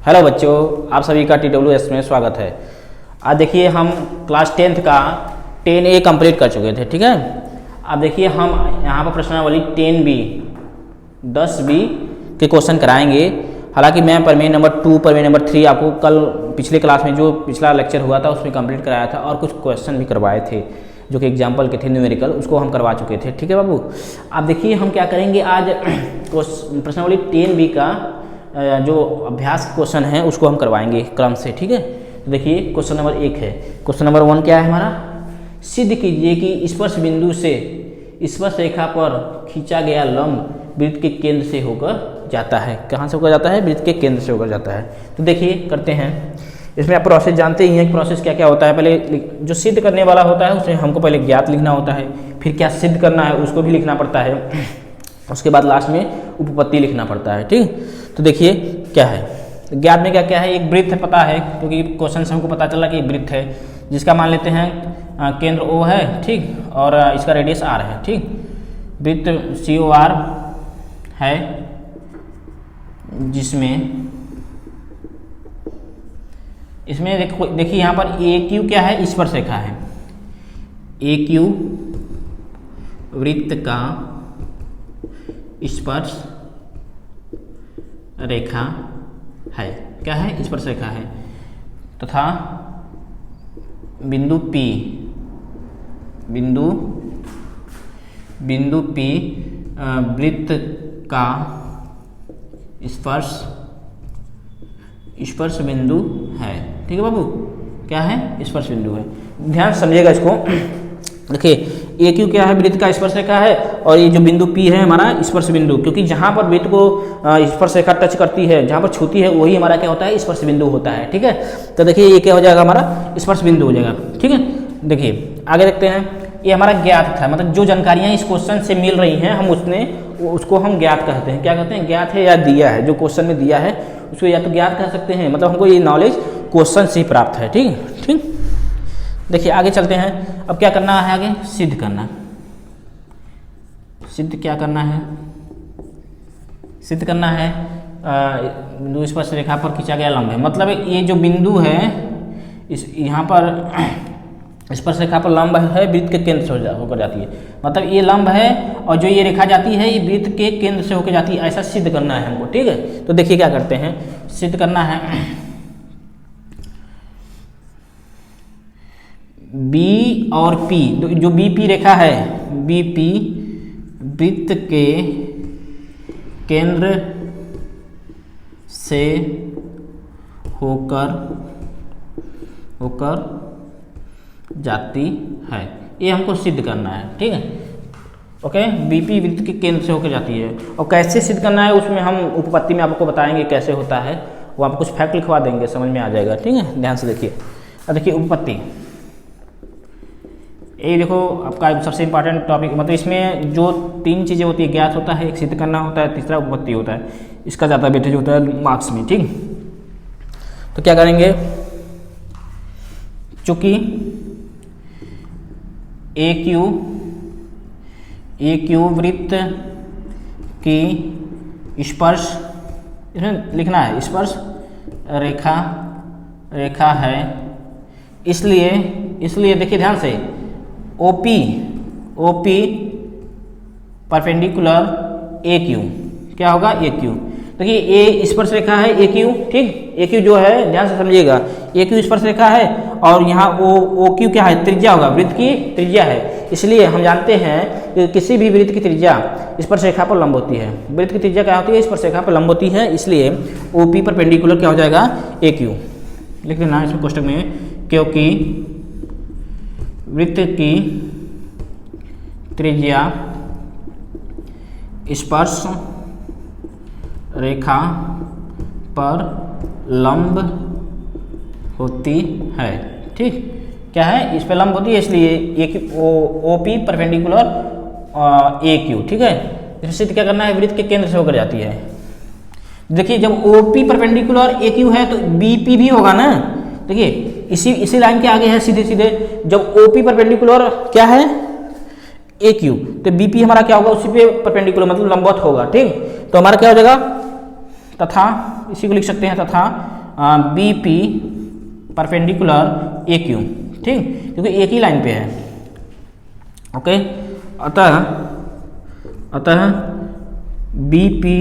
Hello बच्चों, आप सभी का TWS में स्वागत है। आज देखिए हम क्लास 10th का 10A कंप्लीट कर चुके थे, ठीक है। अब देखिए हम यहाँ पर प्रश्नावली 10B 10B के क्वेश्चन कराएंगे। हालांकि मैं प्रमेय नंबर 2 प्रमेय नंबर 3 आपको कल पिछले क्लास में जो पिछला लेक्चर हुआ था उसमें कंप्लीट कराया था और कुछ क्वेश्चन भी करवाए थे जो कि एग्जाम्पल के थे, न्यूमेरिकल, उसको हम करवा चुके थे, ठीक है बाबू। अब देखिए हम क्या करेंगे आज प्रश्नावली 10B का जो अभ्यास क्वेश्चन है उसको हम करवाएंगे क्रम से, ठीक है। तो देखिए क्वेश्चन नंबर 1 है। क्वेश्चन नंबर 1 क्या है हमारा? सिद्ध कीजिए कि स्पर्श बिंदु से स्पर्श रेखा पर खींचा गया लंब वृत्त के केंद्र से होकर जाता है। कहाँ से होकर जाता है? वृत्त के केंद्र से होकर जाता है। तो देखिए करते हैं। इसमें आप प्रोसेस जानते ही हैं कि प्रोसेस क्या क्या होता है। पहले जो सिद्ध करने वाला होता है उसमें हमको पहले ज्ञात लिखना होता है, फिर क्या सिद्ध करना है उसको भी लिखना पड़ता है, उसके बाद लास्ट में उपपत्ति लिखना पड़ता है, ठीक। तो देखिए क्या है ज्ञात में, क्या क्या है। एक वृत्त है, पता है क्योंकि क्वेश्चन से हमको पता चला कि एक वृत्त है जिसका मान लेते हैं केंद्र O है, ठीक, और इसका रेडियस R है, ठीक। वृत्त COR है जिसमें इसमें देखिए यहाँ पर AQ क्या है? स्पर्श रेखा है। AQ वृत्त का स्पर्श रेखा है। क्या है? स्पर्श रेखा है। तथा बिंदु P वृत्त का स्पर्श बिंदु है, ठीक है बाबू। क्या है? स्पर्श बिंदु है। ध्यान समझिएगा इसको। देखिए AQ क्या है? वृत्त का स्पर्श रेखा है, और ये जो बिंदु P है हमारा स्पर्श बिंदु, क्योंकि जहाँ पर वृत्त को स्पर्श रेखा टच करती है, जहाँ पर छूती है, वही हमारा क्या होता है? स्पर्श बिंदु होता है, ठीक है। तो देखिए ये क्या हो जाएगा? हमारा स्पर्श बिंदु हो जाएगा, ठीक है। देखिए आगे देखते हैं। ये हमारा ज्ञात था, मतलब जो जानकारियाँ इस क्वेश्चन से मिल रही हैं उसको हम ज्ञात कहते हैं। क्या कहते हैं? ज्ञात है या दिया है, जो क्वेश्चन में दिया है उसको या तो ज्ञात कह सकते हैं, मतलब हमको ये नॉलेज क्वेश्चन से ही प्राप्त है, ठीक है, ठीक। देखिए आगे चलते हैं। अब क्या करना है? आगे सिद्ध करना। सिद्ध क्या करना है? सिद्ध करना है बिंदु स्पर्श रेखा पर खींचा गया लंब है, मतलब ये जो बिंदु है इस यहाँ पर स्पर्श रेखा पर लंब है, वृत्त के केंद्र से होकर जाती है। मतलब ये लंब है और जो ये रेखा जाती है ये वृत्त के केंद्र से होकर जाती है, ऐसा सिद्ध करना है हमको, ठीक है। तो देखिए क्या करते हैं। सिद्ध करना है B और P, जो BP रेखा है, BP वृत्त के केंद्र से होकर जाती है, ये हमको सिद्ध करना है, ठीक है। ओके, BP वृत्त के केंद्र से होकर जाती है, और कैसे सिद्ध करना है उसमें हम उपपत्ति में आपको बताएंगे कैसे होता है, वो आपको कुछ फैक्ट लिखवा देंगे, समझ में आ जाएगा, ठीक है। ध्यान से देखिए। अब देखिए उपपत्ति, ये देखो आपका सबसे इंपॉर्टेंट टॉपिक, मतलब इसमें जो 3 चीज़ें होती है, ज्ञात होता है, एक सिद्ध करना होता है, तीसरा उपपत्ति होता है। इसका ज़्यादा वेटेज होता है मार्क्स में, ठीक। तो क्या करेंगे? चूँकि AQ वृत्त की स्पर्श, इसमें लिखना है स्पर्श रेखा है, इसलिए देखिए ध्यान से, OP परपेंडिकुलर AQ, क्या होगा? AQ। देखिए ये स्पर्श रेखा है AQ, ठीक। AQ जो है, ध्यान से समझिएगा, AQ स्पर्श रेखा है और यहाँ OQ क्या है? त्रिज्या होगा, वृत्त की त्रिज्या है। इसलिए हम जानते हैं कि किसी भी वृत्त की त्रिज्या स्पर्श रेखा पर लंब होती है। वृत्त की त्रिज्या क्या होती है? स्पर्श रेखा पर लंब होती है, इसलिए OP परपेंडिकुलर क्या हो जाएगा? AQ। लिख देना इसमें कोष्टक में, क्योंकि वृत्त की त्रिज्या स्पर्श रेखा पर लंब होती है, ठीक। क्या है? इस पे लंब होती है, इसलिए OP परपेंडिकुलर AQ, ठीक है। इसमें सिद्ध क्या करना है? वृत्त के केंद्र से होकर जाती है। देखिए जब OP परपेंडिकुलर AQ है तो BP भी होगा ना। देखिए इसी लाइन के आगे है सीधे सीधे, जब OP परपेंडिकुलर क्या है? AQ, तो BP हमारा क्या होगा? उसी पे परपेंडिकुलर मतलब लंबवत होगा, ठीक। तो हमारा क्या हो जाएगा? तथा इसी को लिख सकते हैं तथा B P perpendicular A Q, ठीक, क्योंकि एक ही लाइन पे है। ओके, अतः बी पी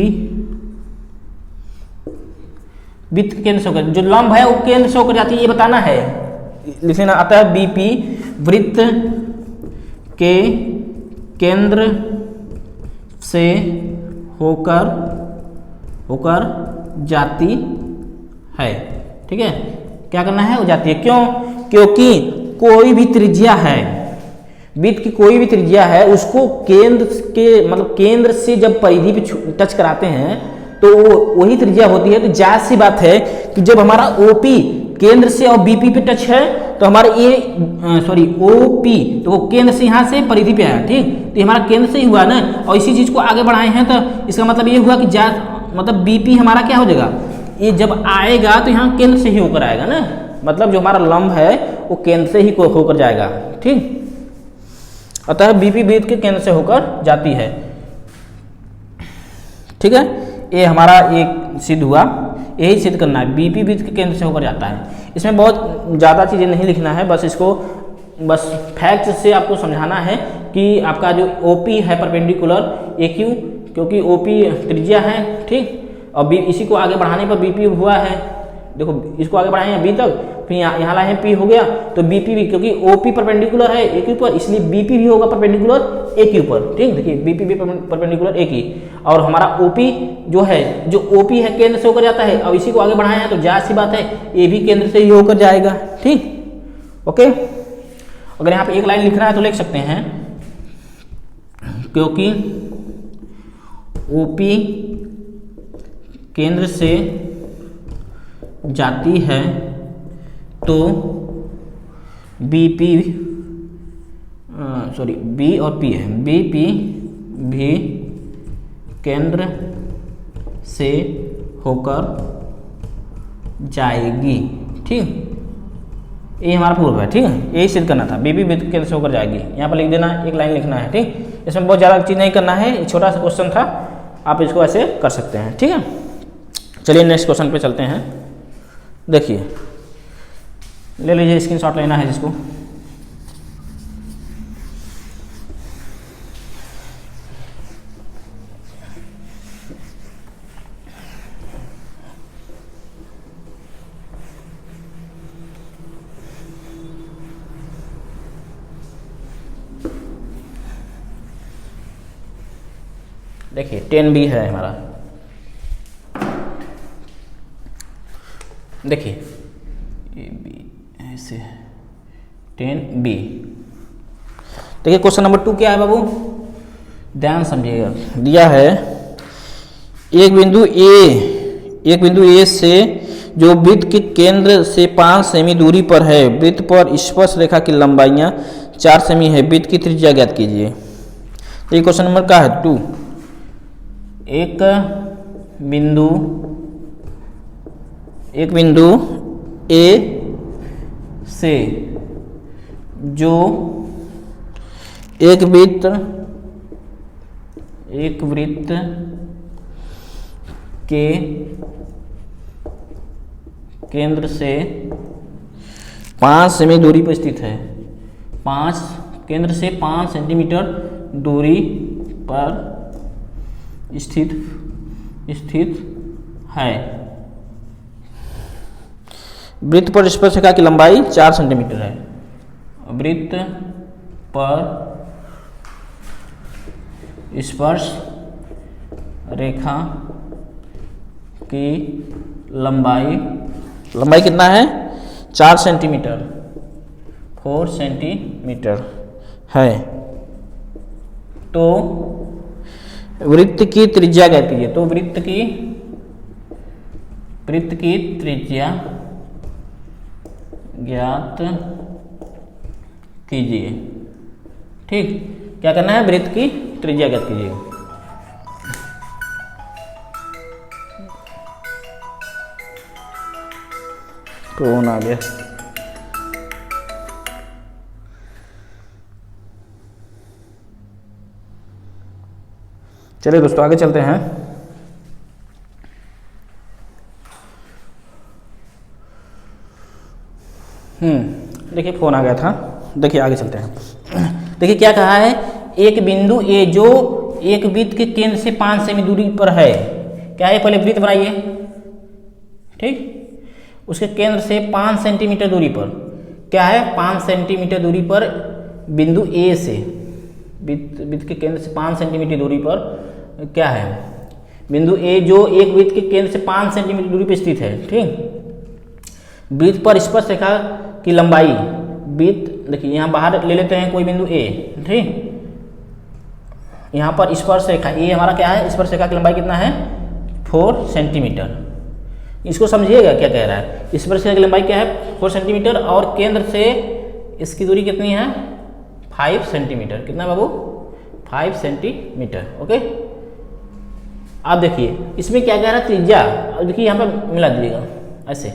वृत्त के केंद्र से होकर, जो लंब है वो केंद्र से होकर जाती है, ये बताना है, लिख लेना। अतः बी पी वृत्त के केंद्र से होकर जाती है, ठीक है। क्या करना है, वो जाती है, क्यों? क्योंकि कोई भी त्रिज्या है, वृत्त की कोई भी त्रिज्या है, उसको केंद्र के मतलब केंद्र से जब परिधि पे टच कराते हैं तो वही त्रिज्या होती है। तो जायज सी बात है कि जब हमारा ओपी केंद्र से और बीपी पे टच है तो हमारा ओपी तो वो केंद्र से यहाँ से परिधि पे आया, ठीक, तो हमारा केंद्र से ही हुआ ना, और इसी चीज को आगे बढ़ाए हैं, तो इसका मतलब ये हुआ कि मतलब बीपी हमारा क्या हो जाएगा, ये जब आएगा तो यहाँ केंद्र से ही होकर आएगा ना, मतलब जो हमारा लंब है वो केंद्र से ही होकर जाएगा, ठीक। अतः बीपी वृत्त के केंद्र से होकर जाती है, ठीक है। ये हमारा एक सिद्ध हुआ, यही सिद्ध करना है, बीपी वृत्त के केंद्र से होकर जाता है। इसमें बहुत ज़्यादा चीज़ें नहीं लिखना है, बस इसको फैक्ट से आपको समझाना है कि आपका जो ओपी है परपेंडिकुलर ए क्यू, क्योंकि ओपी त्रिज्या है, ठीक, और इसी को आगे बढ़ाने पर बीपी हुआ है। देखो इसको आगे बढ़ाए हैं बी तक, फिर यहाँ लाए हैं पी हो गया, तो बीपी भी, क्योंकि ओपी परपेंडिकुलर है ए क्यू पर, इसलिए बीपी भी होगा परपेंडिकुलर ए क्यू पर, ठीक। देखिए बीपी भी परपेंडिकुलर ए की, और हमारा ओपी जो है, जो ओपी है केंद्र से होकर जाता है, और इसी को आगे बढ़ाए हैं तो जायज सी बात है ये भी केंद्र से ही होकर जाएगा, ठीक। ओके, अगर यहाँ पे एक लाइन लिखना है तो लिख सकते हैं, क्योंकि ओपी केंद्र से जाती है तो बीपी बी और पी है, बीपी भी केंद्र से होकर जाएगी, ठीक। ये हमारा पूर्व है, ठीक है, यही सिद्ध करना था, बीपी वृत्त केंद्र से होकर जाएगी। यहाँ पर लिख देना, एक लाइन लिखना है, ठीक। इसमें बहुत ज़्यादा चीज़ नहीं करना है, छोटा सा क्वेश्चन था, आप इसको ऐसे कर सकते हैं, ठीक है। चलिए नेक्स्ट क्वेश्चन पे चलते हैं। देखिए, ले लीजिए, स्क्रीनशॉट लेना है जिसको। देखिए 10B है हमारा, देखिए ए बी ऐसे 10B। देखिए क्वेश्चन नंबर 2 क्या है बाबू, ध्यान समझिएगा। दिया है एक बिंदु ए से जो वृत्त के केंद्र से 5 सेमी दूरी पर है, वृत्त पर स्पर्श रेखा की लंबाइयां 4 सेमी है, वृत्त की त्रिज्या ज्ञात कीजिए। ये क्वेश्चन नंबर क्या है 2। एक बिंदु ए से जो एक वृत्त के केंद्र से 5 सेमी दूरी पर स्थित है, केंद्र से 5 सेंटीमीटर दूरी पर स्थित है। वृत्त पर स्पर्श रेखा की लंबाई 4 सेंटीमीटर है। वृत्त पर स्पर्श रेखा की लंबाई कितना है 4 सेंटीमीटर, 4 सेंटीमीटर है। तो वृत्त की त्रिज्या ज्ञात कीजिए। तो वृत्त की त्रिज्या ज्ञात कीजिए, ठीक। क्या करना है, वृत्त की त्रिज्या ज्ञात कीजिए। कौन आ गया, चलिए दोस्तों आगे चलते हैं। देखिए फ़ोन आ गया था, देखिए आगे चलते हैं। देखिए क्या कहा है, एक बिंदु ए जो एक वृत्त के केंद्र से 5 सेमी दूरी पर है। क्या है, पहले वृत्त बनाइए, ठीक, उसके केंद्र से 5 सेंटीमीटर दूरी पर, क्या है, 5 सेंटीमीटर दूरी पर बिंदु ए से, वृत्त के केंद्र से 5 सेंटीमीटर दूरी पर क्या है, बिंदु ए जो एक वृत्त के केंद्र से 5 सेंटीमीटर दूरी पर स्थित है, ठीक। वृत्त पर स्पर्श रेखा की लंबाई, वृत्त देखिए यहाँ बाहर ले लेते हैं कोई बिंदु ए, ठीक, यहाँ पर स्पर्श रेखा ए हमारा क्या है, स्पर्श रेखा की लंबाई कितना है, 4 सेंटीमीटर। इसको समझिएगा क्या कह रहा है, स्पर्श रेखा की लंबाई क्या है, 4 सेंटीमीटर, और केंद्र से इसकी दूरी कितनी है, 5 सेंटीमीटर। कितना बाबू, 5 सेंटीमीटर। ओके, आप देखिए इसमें क्या कह रहा है, त्रिज्या, देखिए यहाँ पर मिला दीजिएगा ऐसे,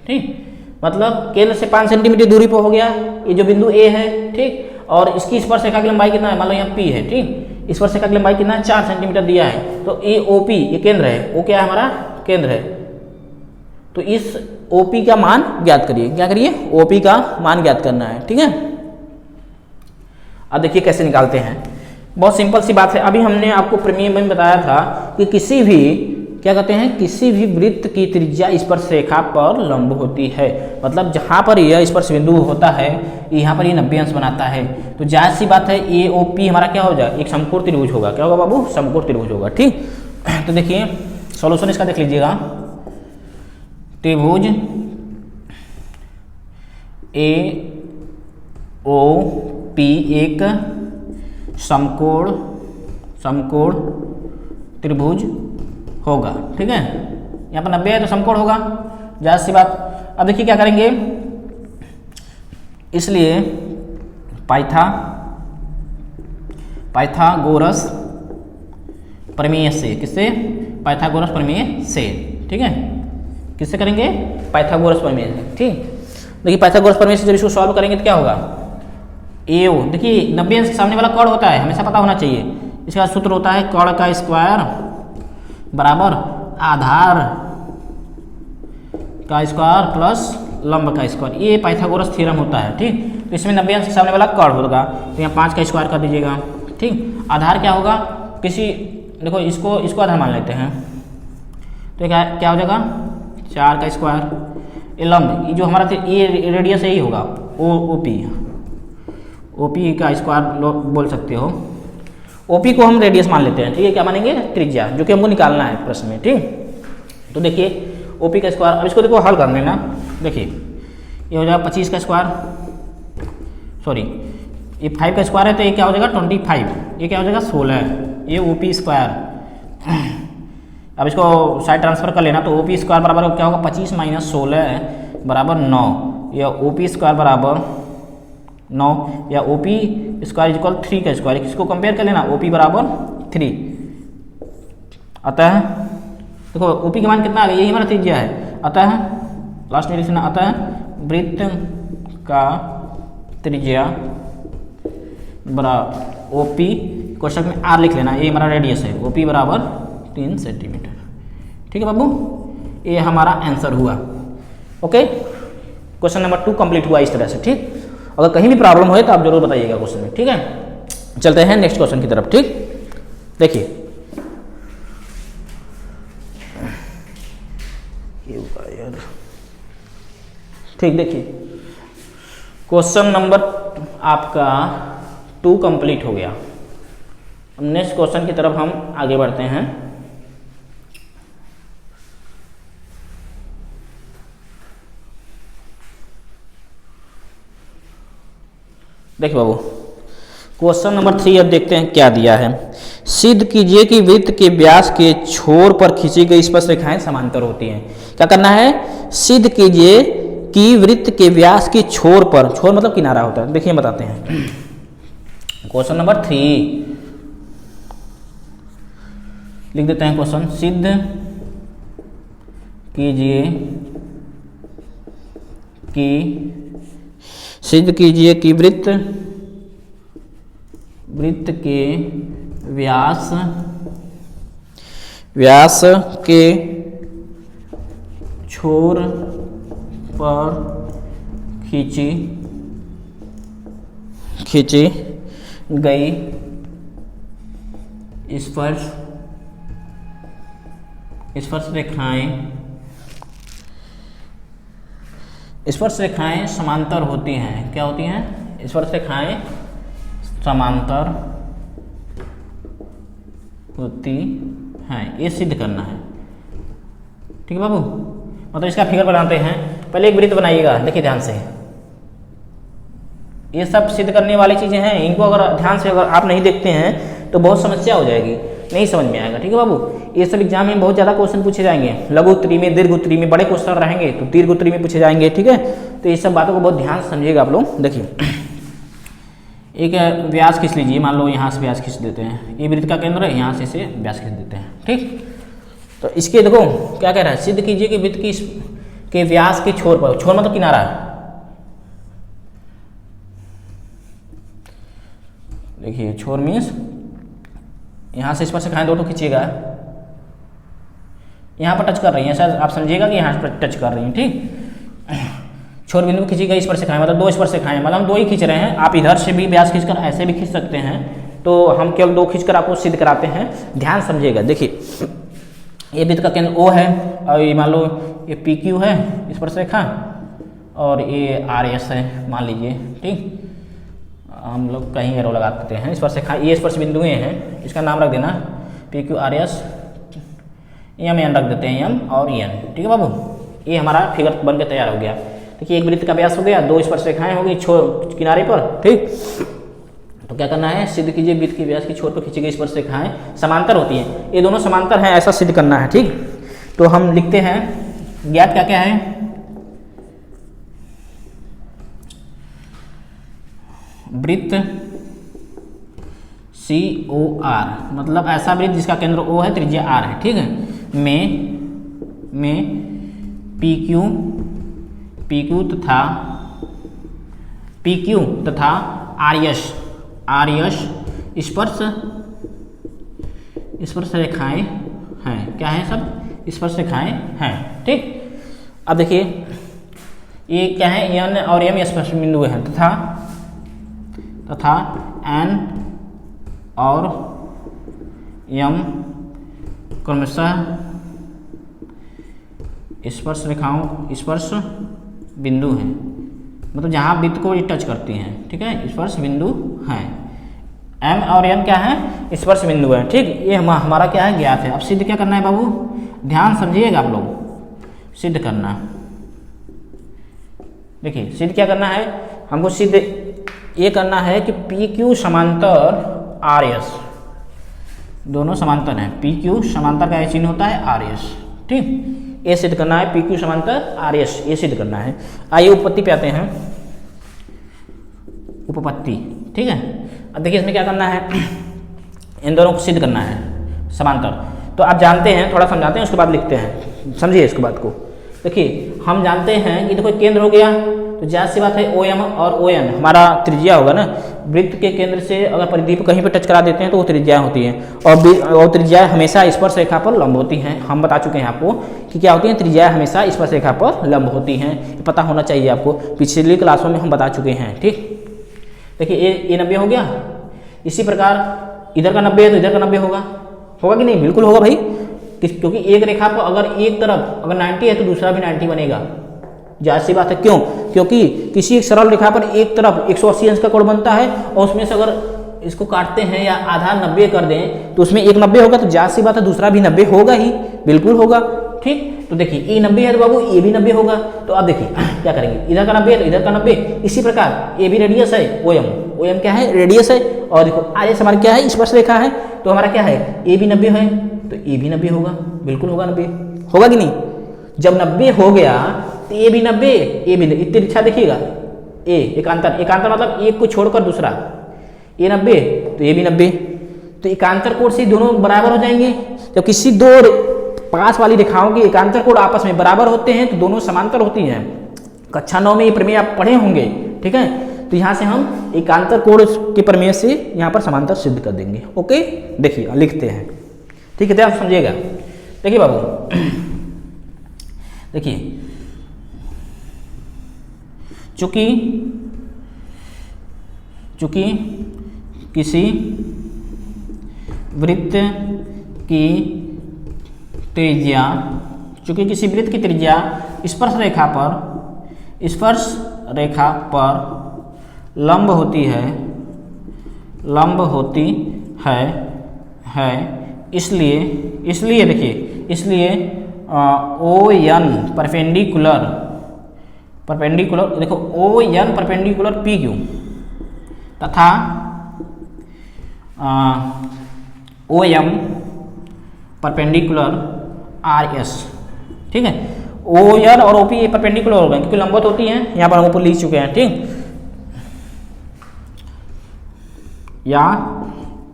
ठीक, मतलब केंद्र से 5 सेंटीमीटर दूरी पर हो गया ये जो बिंदु ए है, ठीक, और इसकी स्पर्श रेखा की लंबाई कितना है, मान लो यहाँ पी है, ठीक, स्पर्श रेखा की लंबाई कितना है, 4 सेंटीमीटर दिया है, तो ये ओपी, ये केंद्र है, वो क्या है हमारा केंद्र है, तो इस ओपी का मान ज्ञात करिए। क्या करिए, ओपी का मान ज्ञात करना है, ठीक है। अब देखिए कैसे निकालते हैं, बहुत सिंपल सी बात है। अभी हमने आपको प्रमेय में बताया था कि किसी भी, क्या कहते हैं, किसी भी वृत्त की त्रिज्या स्पर्श रेखा पर लंब होती है, मतलब जहाँ पर यह स्पर्श बिंदु होता है यहाँ पर ये 90 अंश बनाता है, तो जाहिर सी बात है ए ओ पी हमारा क्या हो जाए, एक समकोण त्रिभुज होगा। क्या होगा बाबू, समकोण त्रिभुज होगा, ठीक। तो देखिए सॉल्यूशन इसका देख लीजिएगा, त्रिभुज ए ओ पी एक समकोण त्रिभुज होगा, ठीक है। यहाँ पर 90 है तो समकोण होगा, जाहिर सी बात। अब देखिए क्या करेंगे, इसलिए पाइथागोरस प्रमेय से, किससे, पाइथागोरस प्रमेय से, ठीक है, किससे करेंगे, पाइथागोरस प्रमेय से, ठीक। देखिए पाइथागोरस प्रमेय से जब इसको सॉल्व करेंगे तो क्या होगा, ए ओ, देखिए 90 अंश के सामने वाला कर्ण होता है, हमेशा पता होना चाहिए। इसका सूत्र होता है कर्ण का स्क्वायर बराबर आधार का स्क्वायर प्लस लंब का स्क्वायर, ये पाइथागोरस थ्योरम होता है, ठीक। तो इसमें 90 अंश के सामने वाला कर्ण होगा, तो यहाँ 5 का स्क्वायर कर दीजिएगा, ठीक। आधार क्या होगा, किसी, देखो इसको आधार मान लेते हैं, तो क्या हो जाएगा, 4 का स्क्वायर, ये लंब, ये जो हमारा ये रेडियस यही होगा, ओपी का स्क्वायर बोल सकते हो। ओपी को हम रेडियस मान लेते हैं, ठीक है, क्या मानेंगे, त्रिज्या, जो कि हमको निकालना है प्रश्न में, ठीक। तो देखिए ओपी का स्क्वायर, अब इसको देखो हल कर लेना, देखिए ये हो जाएगा 25 का स्क्वायर, सॉरी ये 5 का स्क्वायर है तो ये क्या हो जाएगा 25, ये क्या हो जाएगा 16, ये ओपी स्क्वायर। अब इसको साइड ट्रांसफर कर लेना, तो ओपी स्क्वायर बराबर क्या होगा, 25 माइनस 16 बराबर 9, या ओपी स्क्वायर बराबर 9, या ओपी स्क्वायर इक्वल 3 का स्क्वायर, किसको कंपेयर कर लेना, ओपी बराबर 3 अतः देखो ओपी का मान कितना आ गया, यही हमारा त्रिज्या है, अतः लास्ट में लिखना, अतः वृत्त का त्रिज्या बराबर ओपी, क्वेश्चन में आर लिख लेना, ये हमारा रेडियस है, ओपी बराबर 3 सेंटीमीटर, ठीक है बाबू, ये हमारा आंसर हुआ। ओके, क्वेश्चन नंबर 2 कंप्लीट हुआ इस तरह से, ठीक। अगर कहीं भी प्रॉब्लम हो तो आप जरूर बताइएगा क्वेश्चन में, ठीक है। चलते हैं नेक्स्ट क्वेश्चन की तरफ, ठीक। देखिए ठीक, देखिए क्वेश्चन नंबर आपका 2 कंप्लीट हो गया। अब नेक्स्ट क्वेश्चन की तरफ हम आगे बढ़ते हैं। देखिए बाबू क्वेश्चन नंबर 3 अब देखते हैं क्या दिया है। सिद्ध कीजिए कि वृत्त के व्यास के छोर पर खींची गई स्पर्श रेखाएं समांतर होती हैं। क्या करना है, सिद्ध कीजिए कि वृत्त के व्यास के छोर पर, छोर मतलब किनारा होता है, देखिए बताते हैं। क्वेश्चन नंबर 3 लिख देते हैं क्वेश्चन, सिद्ध कीजिए कि वृत्त के व्यास के छोर पर खींची गई स्पर्श रेखाएं समांतर होती हैं। क्या होती हैं? स्पर्श रेखाएं समांतर होती हैं, ये सिद्ध करना है। ठीक है बाबू, मतलब इसका फिगर बनाते हैं। पहले एक वृत्त बनाइएगा, देखिए ध्यान से। ये सब सिद्ध करने वाली चीजें हैं, इनको अगर ध्यान से अगर आप नहीं देखते हैं तो बहुत समस्या हो जाएगी, नहीं समझ में आएगा। ठीक है बाबू, ये सब एग्जाम में बहुत ज़्यादा क्वेश्चन पूछे जाएंगे। लघु उत्तरी में, दीर्घ उत्तरी में बड़े क्वेश्चन रहेंगे तो दीर्घ उत्तरी में पूछे जाएंगे। ठीक है, तो ये सब बातों को बहुत ध्यान से समझिएगा आप लोग। देखिए, एक व्यास खींच लीजिए, मान लो यहाँ से व्यास खींच देते हैं, ये वृत्त का केंद्र है, यहाँ से इसे व्यास खींच देते हैं। ठीक, तो इसके देखो क्या कह रहा है, सिद्ध कीजिए कि वृत्त के व्यास के छोर पर, छोर मतलब किनारा, देखिए छोर मीन्स यहाँ से स्पर्श रेखाएं दो तो खींचिएगा, यहाँ पर टच कर रही हैं, ऐसा आप समझिएगा कि यहाँ पर टच कर रही हैं। ठीक, छोर बिंदु खींची गई स्पर्श रेखाएं, मतलब दो स्पर्श रेखाएं, मतलब हम दो ही खींच रहे हैं। आप इधर से भी व्यास खींचकर ऐसे भी खींच सकते हैं, तो हम केवल दो खींचकर आपको सिद्ध कराते हैं। ध्यान समझिएगा। देखिए, ये वृत्त का केंद्र O है, और ये मान लो ये PQ है स्पर्श रेखा, और ये RS है मान लीजिए। ठीक, हम लोग कहीं एरो लगा देते हैं। स्पर्श रेखा, ये स्पर्श बिंदुएं हैं, इसका नाम रख देना PQ RS, M रख देते हैं, M और N। ठीक है बाबू, ये हमारा फिगर बन के तैयार हो गया। देखिए, एक वृत्त का व्यास हो गया, दो स्पर्श रेखाएं हो गई छोर किनारे पर। ठीक, तो क्या करना है, सिद्ध कीजिए वृत्त के व्यास की छोर पर खींची गई स्पर्श रेखाएं समांतर होती हैं। ये दोनों समांतर हैं, ऐसा सिद्ध करना है। ठीक, तो हम लिखते हैं, ज्ञात क्या क्या है, वृत्त COR, मतलब ऐसा वृत्त जिसका केंद्र O है, त्रिज्या R है। ठीक है, में PQ तथा RS स्पर्श रेखाएं हैं। क्या है, सब स्पर्श रेखाएं हैं। ठीक, अब देखिए ये क्या है, N और M स्पर्श बिंदु हैं, तथा N और M क्रमशः स्पर्श बिंदु हैं, मतलब जहाँ वृत्त को ये टच करती हैं। ठीक है, स्पर्श बिंदु हैं। M और N क्या है, स्पर्श बिंदु है। ठीक, ये हमारा क्या है, ज्ञात है। अब सिद्ध क्या करना है बाबू, ध्यान समझिएगा आप लोग, सिद्ध करना। देखिए, सिद्ध क्या करना है, हमको सिद्ध ये करना है कि PQ समांतर RS, दोनों समांतर हैं। PQ समांतर का ये चिन्ह होता है RS। ठीक, ये सिद्ध करना है, PQ समांतर RS, ये सिद्ध करना है। आइए उपपत्ति पे आते हैं, उपपत्ति। ठीक है, अब देखिए इसमें क्या करना है, इन दोनों को सिद्ध करना है समांतर। तो आप जानते हैं, थोड़ा समझाते हैं उसके बाद लिखते हैं, समझिए इसके बात को। देखिए, हम जानते हैं कि देखो केंद्र हो गया, तो जाहिर सी बात है OM और ON हमारा त्रिज्या होगा ना। वृत्त के केंद्र से अगर परिधि पर कहीं पर टच करा देते हैं तो वो त्रिज्या होती हैं, और त्रिज्या हमेशा स्पर्श रेखा पर लंब होती हैं। हम बता चुके हैं आपको कि क्या होती हैं, त्रिज्या हमेशा स्पर्श रेखा पर लंब होती हैं, पता होना चाहिए आपको, पिछली क्लासों में हम बता चुके हैं। ठीक, देखिए ये 90 हो गया, इसी प्रकार इधर का 90 है तो इधर का 90 होगा कि नहीं, बिल्कुल होगा भाई, क्योंकि एक रेखा पर अगर एक तरफ अगर 90 है तो दूसरा भी 90 बनेगा। जाहिर सी बात है, क्यों, क्योंकि किसी एक सरल रेखा पर एक तरफ 180 अंश का कोण बनता है, और उसमें से अगर इसको काटते हैं या आधा 90 कर दें तो उसमें एक 90 होगा, तो जाहिर सी बात है दूसरा भी 90 होगा ही, बिल्कुल होगा। ठीक, तो देखिए ये 90 है तो बाबू ये भी 90 होगा। तो आप देखिए क्या करेंगे, इधर का 90 है तो इधर का 90, इसी प्रकार ये भी रेडियस है, OM क्या है, रेडियस है, और देखो RS हमारा क्या है, स्पर्श रेखा है, तो हमारा क्या है, ये भी 90 है तो ये भी 90 होगा, बिल्कुल होगा, 90 होगा कि नहीं। जब 90 हो गया तो ये भी 90, ये भी, इतनी इच्छा देखिएगा, एकांतर मतलब एक को छोड़कर दूसरा, ये 90 तो ये भी 90, तो एकांतर कोण से दोनों बराबर हो जाएंगे। जब किसी दो पास वाली रेखाओं के एकांतर कोण आपस में बराबर होते हैं तो दोनों समांतर होती हैं। कक्षा 9 में ये प्रमेय आप पढ़े होंगे। ठीक है, तो यहाँ से हम एकांतर कोण के प्रमेय से यहाँ पर समांतर सिद्ध कर देंगे। ओके, देखिए लिखते हैं। ठीक है, तो आप समझिएगा। देखिए बाबू, देखिए चूंकि किसी वृत्त की त्रिज्या स्पर्श रेखा पर लंब होती है इसलिए देखिए ओ एन परपेंडिकुलर देखो O N perpendicular P Q तथा O M perpendicular R S. ठीक है, ओ एन और ओ पी परपेंडिकुलर हो गए क्योंकि लंबवत होती हैं, यहाँ पर हम ऊपर लिख चुके हैं। ठीक, या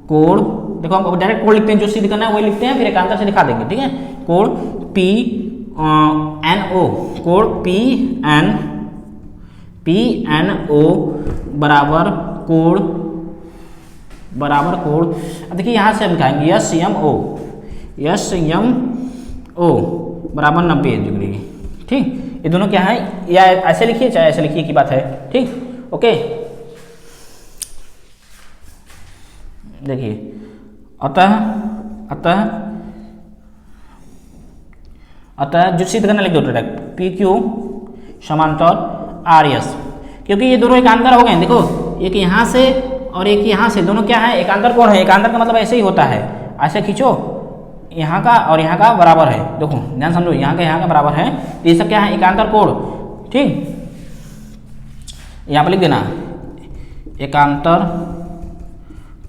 कोण, देखो हम डायरेक्ट कोण लिखते हैं, जो सिद्ध करना है वही लिखते हैं, फिर एकांतर से दिखा देंगे। ठीक है, कोण पी एन ओ, कोण पी एन ओ बराबर कोण अब देखिए यहाँ से हम लिखाएंगे यस एम ओ बराबर 90 डिग्री। ठीक, ये दोनों क्या है, या ऐसे लिखिए चाहे ऐसे लिखिए की बात है। ठीक, ओके। देखिए अतः जो सिद्ध करना लिख दो डायरेक्ट, पी क्यू समांतर आर एस, क्योंकि ये दोनों एकांतर हो गए। देखो एक यहाँ से और एक यहाँ से, दोनों क्या है, एकांतर कोण है। एकांतर का मतलब ऐसे ही होता है, ऐसे खींचो, यहाँ का और यहाँ का बराबर है। देखो ध्यान समझो, यहाँ का बराबर है, तो ये सब क्या है, एकांतर कोण। ठीक, यहाँ पर लिख देना एकांतर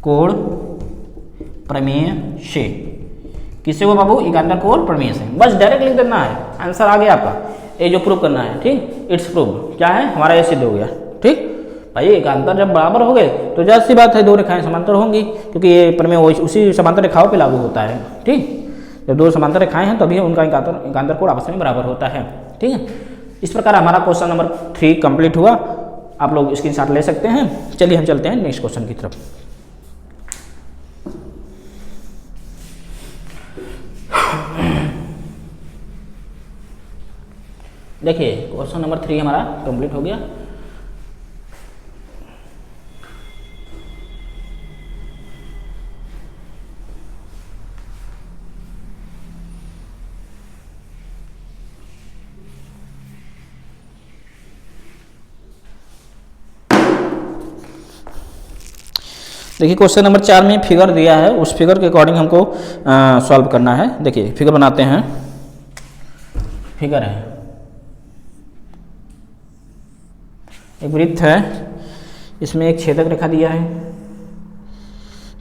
कोण प्रमेय से। किससे को बाबू, एकांतर कोण प्रमेय से। बस डायरेक्ट लिख देना है, आंसर आ गया आपका। ये जो प्रूव करना है, ठीक, इट्स प्रूव क्या है, हमारा ये सिद्ध हो गया। ठीक भाई, एकांतर जब बराबर हो गए तो जाहिर सी बात है दो रेखाएं समांतर होंगी, क्योंकि ये प्रमेय उसी समांतर रेखाओं पे लागू होता है। ठीक, जब दो समांतर रेखाएं हैं तभी उनका एकांतर कोण आपस में बराबर होता है। ठीक है, इस प्रकार हमारा क्वेश्चन नंबर 3 कंप्लीट हुआ। आप लोग स्क्रीनशॉट ले सकते हैं। चलिए हम चलते हैं नेक्स्ट क्वेश्चन की तरफ। देखिए क्वेश्चन नंबर 3 हमारा कंप्लीट हो गया। देखिए क्वेश्चन नंबर 4 में फिगर दिया है, उस फिगर के अकॉर्डिंग हमको सॉल्व करना है। देखिए फिगर बनाते हैं। फिगर है, एक वृत्त है, इसमें एक छेदक रेखा दिया है,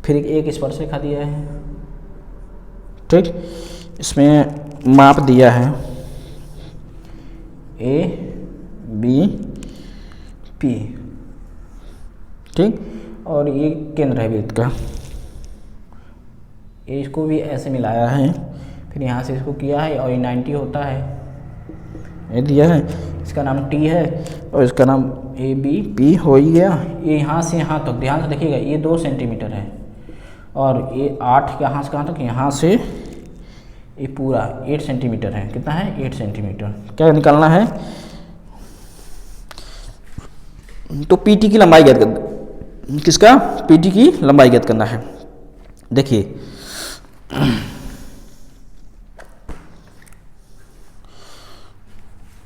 फिर एक स्पर्श रेखा दिया है। ठीक, इसमें माप दिया है ए बी पी। ठीक, और ये केंद्र है वृत्त का, इसको भी ऐसे मिलाया है, फिर यहाँ से इसको किया है और ये 90 होता है, ये दिया है, इसका नाम टी है और इसका नाम ए बी पी हो ही गया। ये यहाँ से यहाँ तक ध्यान से देखिएगा, ये 2 सेंटीमीटर है और ये 8 यहाँ से कहाँ तक, यहाँ से ये पूरा 8 सेंटीमीटर है। कितना है, 8 सेंटीमीटर। क्या निकालना है, तो पीटी की लंबाई ज्ञात कर, किसका, पीटी की लंबाई ज्ञात करना है। देखिए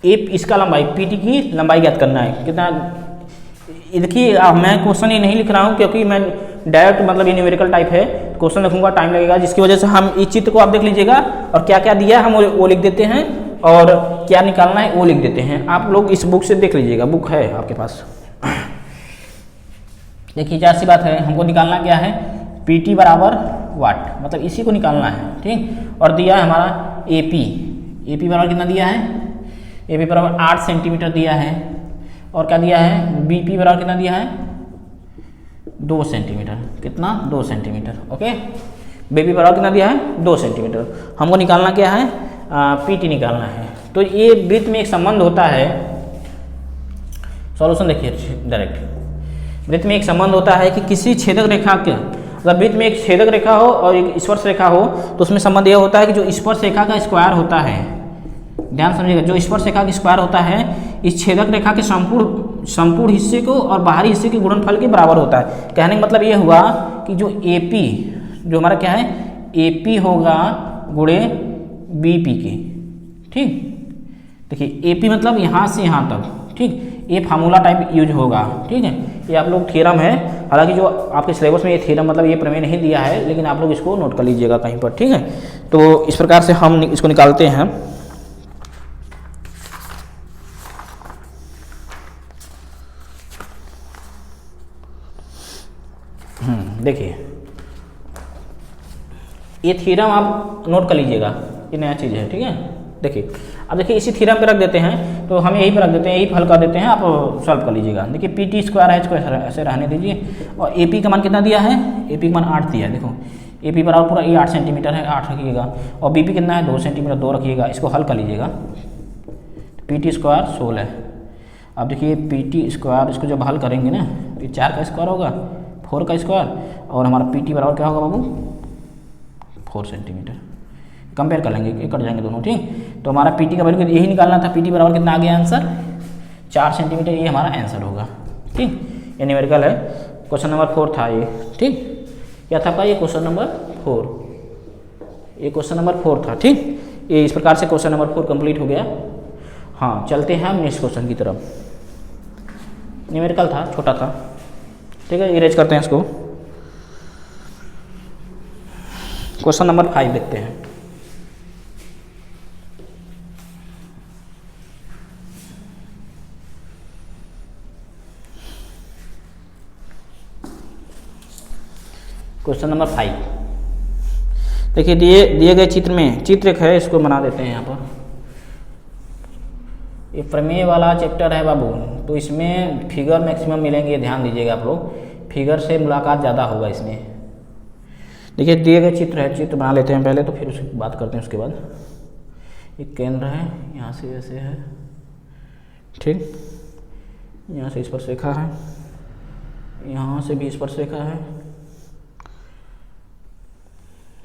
इसका लंबाई, पीटी की लंबाई ज्ञात करना है कितना। देखिए मैं क्वेश्चन ये नहीं लिख रहा हूँ क्योंकि मैं डायरेक्ट मतलब ये न्यूमेरिकल टाइप है, क्वेश्चन लिखूंगा टाइम लगेगा, जिसकी वजह से हम इस चित्र को आप देख लीजिएगा और क्या क्या दिया है हम वो लिख देते हैं और क्या निकालना है वो लिख देते हैं। आप लोग इस बुक से देख लीजिएगा, बुक है आपके पास। देखिए क्या सी बात है, हमको निकालना क्या है, पीटी बराबर वाट, मतलब इसी को निकालना है। ठीक, और दिया है हमारा एपी बराबर कितना दिया है, एपी बराबर 8 सेंटीमीटर दिया है, और क्या दिया है, बीपी बराबर कितना दिया है, 2 सेंटीमीटर। कितना, 2 सेंटीमीटर। ओके, बीपी बराबर कितना दिया है, 2 सेंटीमीटर। हमको निकालना क्या है, पीटी निकालना है। तो ये वृत्त में एक संबंध होता है, सॉल्यूशन देखिए डायरेक्ट। वृत्त में एक संबंध होता है कि किसी छेदक रेखा के, अगर वृत्त में एक छेदक रेखा हो और एक स्पर्श रेखा हो तो उसमें संबंध यह होता है कि जो स्पर्श रेखा का स्क्वायर होता है, ध्यान समझिएगा, जो स्पर्श रेखा का स्क्वायर होता है इस छेदक रेखा के संपूर्ण संपूर्ण हिस्से को और बाहरी हिस्से के गुणनफल के बराबर होता है। कहने का मतलब ये हुआ कि जो AP जो हमारा क्या है AP होगा गुणे BP के, ठीक। देखिए AP मतलब यहाँ से यहाँ तक, ठीक। ये फार्मूला टाइप यूज होगा, ठीक है। ये आप लोग थ्योरम है, हालांकि जो आपके सिलेबस में ये थ्योरम मतलब ये प्रमेय नहीं दिया है, लेकिन आप लोग इसको नोट कर लीजिएगा कहीं पर, ठीक है। तो इस प्रकार से हम इसको निकालते हैं। देखिए ये थ्योरम आप नोट कर लीजिएगा, ये नया चीज़ है, ठीक है। देखिए अब देखिए इसी थ्योरम पे रख देते हैं, तो हम यही पे रख देते हैं, यही हल कर देते हैं, आप सॉल्व कर लीजिएगा। देखिए PT² है, इसको ऐसे रहने दीजिए। और AP का मान कितना दिया है, AP का मान 8 दिया है। देखो AP बराबर पूरा ये 8 सेंटीमीटर है, 8 रखिएगा। और BP कितना है 2 सेंटीमीटर, 2 रखिएगा। इसको हल कर लीजिएगा। PT² 16। अब देखिए PT², इसको जब हल करेंगे ना, ये 4 का स्क्वायर होगा, 4 का स्क्वायर, और हमारा PT बराबर क्या होगा बाबू 4 सेंटीमीटर। कंपेयर कर लेंगे, ये कट जाएंगे दोनों, ठीक। तो हमारा PT का वैल्यू यही निकालना था। PT बराबर कितना आ गया आंसर 4 सेंटीमीटर, ये हमारा आंसर होगा, ठीक। ये न्यूमेरिकल है, क्वेश्चन नंबर 4 था ये, ठीक। क्या था आपका ये क्वेश्चन नंबर 4, ये क्वेश्चन नंबर 4 था, ठीक। ये इस प्रकार से क्वेश्चन नंबर 4 कंप्लीट हो गया। हाँ चलते हैं हम नेक्स्ट क्वेश्चन की तरफ। न्यूमेरिकल था, छोटा था, ठीक है। इरेज करते हैं इसको। क्वेश्चन नंबर 5 देखते हैं। क्वेश्चन नंबर 5 देखिए, दिए गए चित्र में चित्र एक है, इसको बना देते हैं यहाँ पर। ये प्रमेय वाला चैप्टर है बाबू, तो इसमें फिगर मैक्सिमम मिलेंगे, ध्यान दीजिएगा आप लोग, फिगर से मुलाकात ज़्यादा होगा इसमें। देखिए दिए गए चित्र है, चित्र बना लेते हैं पहले, तो फिर उसकी बात करते हैं उसके बाद। एक केंद्र है, यहाँ से ऐसे है, ठीक। यहाँ से स्पर्शरेखा है, यहाँ से भी स्पर्शरेखा है,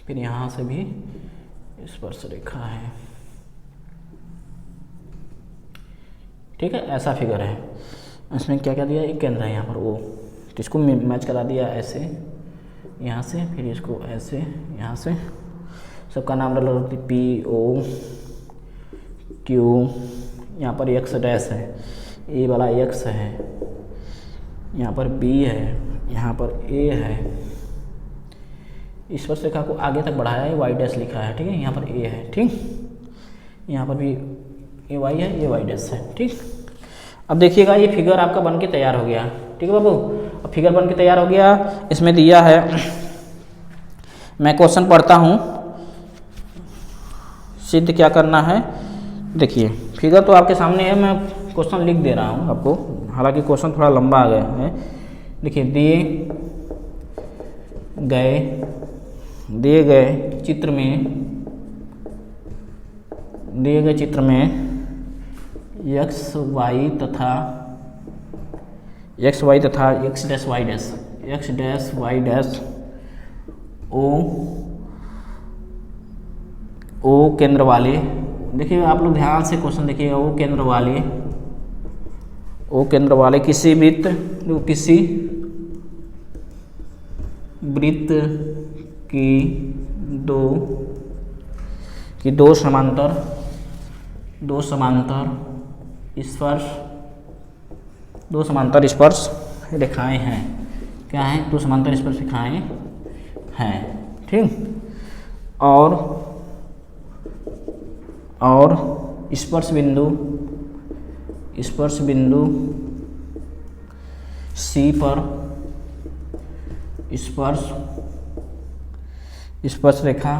फिर यहाँ से भी स्पर्शरेखा है, ठीक है। ऐसा फिगर है। इसमें क्या क्या दिया, एक केंद्र है यहाँ पर वो, तो इसको मैच करा दिया ऐसे, यहाँ से, फिर इसको ऐसे, यहाँ से, सबका नाम डाल लो, PO Q, यहाँ पर X डैश है, ए वाला X है, यहाँ पर B है, यहाँ पर A है। इस स्पर्शरेखा को आगे तक बढ़ाया है, Y डैश लिखा है, ठीक है। यहाँ पर A है, ठीक। यहाँ पर भी AY है, ये Y डैश है, ठीक। अब देखिएगा ये फिगर आपका बन के तैयार हो गया, ठीक है बाबू। अब फिगर बन के तैयार हो गया, इसमें दिया है, मैं क्वेश्चन पढ़ता हूँ, सिद्ध क्या करना है। देखिए फिगर तो आपके सामने है, मैं क्वेश्चन लिख दे रहा हूँ आपको, हालांकि क्वेश्चन थोड़ा लंबा आ गया है। देखिए दिए गए चित्र में एक्स वाई तथा X dash Y dash O केंद्र वाले, देखिए आप लोग ध्यान से क्वेश्चन देखिएगा, ओ केंद्र वाले किसी वृत्त की दो समांतर स्पर्श रेखाएं हैं। क्या है, दो समांतर स्पर्श रेखाएं हैं, ठीक। और स्पर्श बिंदु C पर स्पर्श रेखा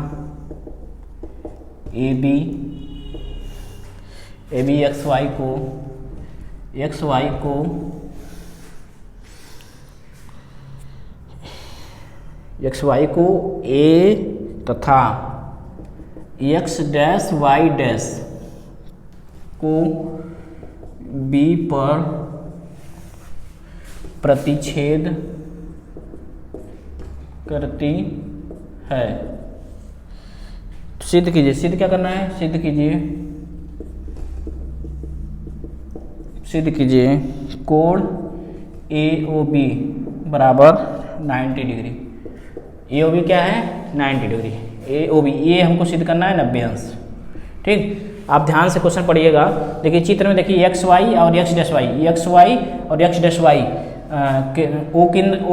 AB XY को A तथा X डैश Y डैश को B पर प्रतिच्छेद करती है। सिद्ध कीजिए, सिद्ध क्या करना है, सिद्ध कीजिए सिद्ध कीजिए कोण AOB बराबर 90 डिग्री। AOB क्या है? 90 डिग्री। AOB ये हमको सिद्ध करना है 90 अंश। ठीक, आप ध्यान से क्वेश्चन पढ़िएगा। देखिए चित्र में देखिए एक्स वाई और X dash Y, X Y और एक्स डैश वाई ओ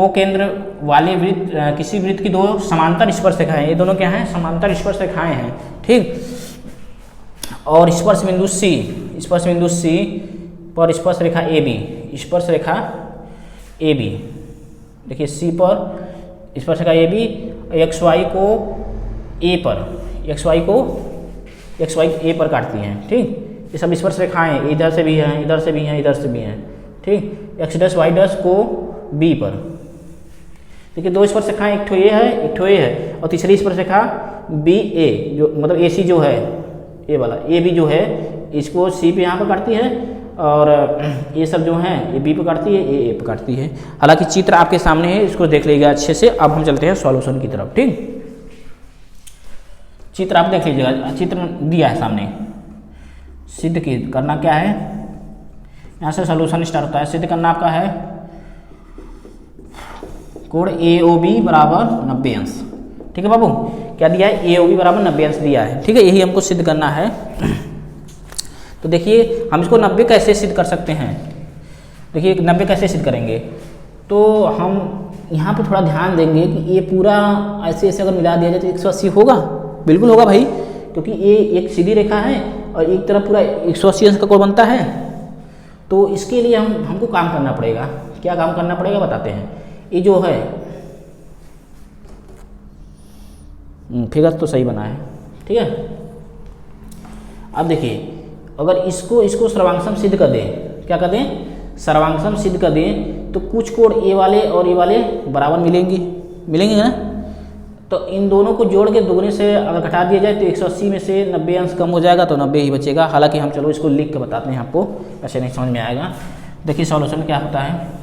केंद्र वाले वृत्त, किसी वृत्त की दो समांतर स्पर्श रेखाएं, ये दोनों क्या हैं? समांतर स्पर्श रेखाएं हैं। ठीक, और स्पर्श बिंदु C पर स्पर्श रेखा AB, स्पर्श रेखा AB, देखिए C पर स्पर्श रेखा AB, एक्स वाई को A पर काटती हैं। ठीक, ये सब स्पर्श रेखाएं इधर से भी हैं, इधर से भी हैं, इधर से भी हैं। ठीक, एक्स डैश वाई डैश को B पर, देखिए दो स्पर्श रेखाएं, एक ठो ये है, एक ठो ये है, और तीसरी स्पर्श रेखा BA जो मतलब AC जो है, ये वाला AB जो है, इसको C पे यहाँ पर काटती है, और ये सब जो हैं ये B पे काटती है, ये A पे काटती है। हालांकि चित्र आपके सामने है, इसको देख लीजिएगा अच्छे से। अब हम चलते हैं सॉल्यूशन की तरफ। ठीक, चित्र आप देख लीजिएगा, चित्र दिया है सामने। सिद्ध की करना क्या है, यहाँ से सॉल्यूशन स्टार्ट होता है। सिद्ध करना आपका है कोण AOB बराबर 90 अंश। ठीक है बाबू, क्या दिया है? AOB बराबर 90 अंश दिया है। ठीक है, यही हमको सिद्ध करना है। तो देखिए हम इसको 90 कैसे सिद्ध कर सकते हैं। देखिए 90 कैसे सिद्ध करेंगे, तो हम यहाँ पे थोड़ा ध्यान देंगे कि ये पूरा ऐसे ऐसे अगर मिला दिया जाए तो 180 होगा। बिल्कुल होगा भाई, क्योंकि ये एक सीधी रेखा है और एक तरफ पूरा 180 अंश का कोण बनता है। तो इसके लिए हमको काम करना पड़ेगा। क्या काम करना पड़ेगा बताते हैं। ये जो है फिगर तो सही बना है। ठीक है, अब देखिए अगर इसको सर्वांगसम सिद्ध कर दें, क्या कर दें? सर्वांगसम सिद्ध कर दें, तो कुछ कोण ये वाले और ये वाले बराबर मिलेंगे ना। तो इन दोनों को जोड़ के दोगुने से अगर घटा दिया जाए तो 180 में से 90 अंश कम हो जाएगा, तो 90 ही बचेगा। हालांकि हम चलो इसको लिख के बताते हैं आपको, ऐसे नहीं समझ में आएगा। देखिए सॉल्यूशन क्या होता है।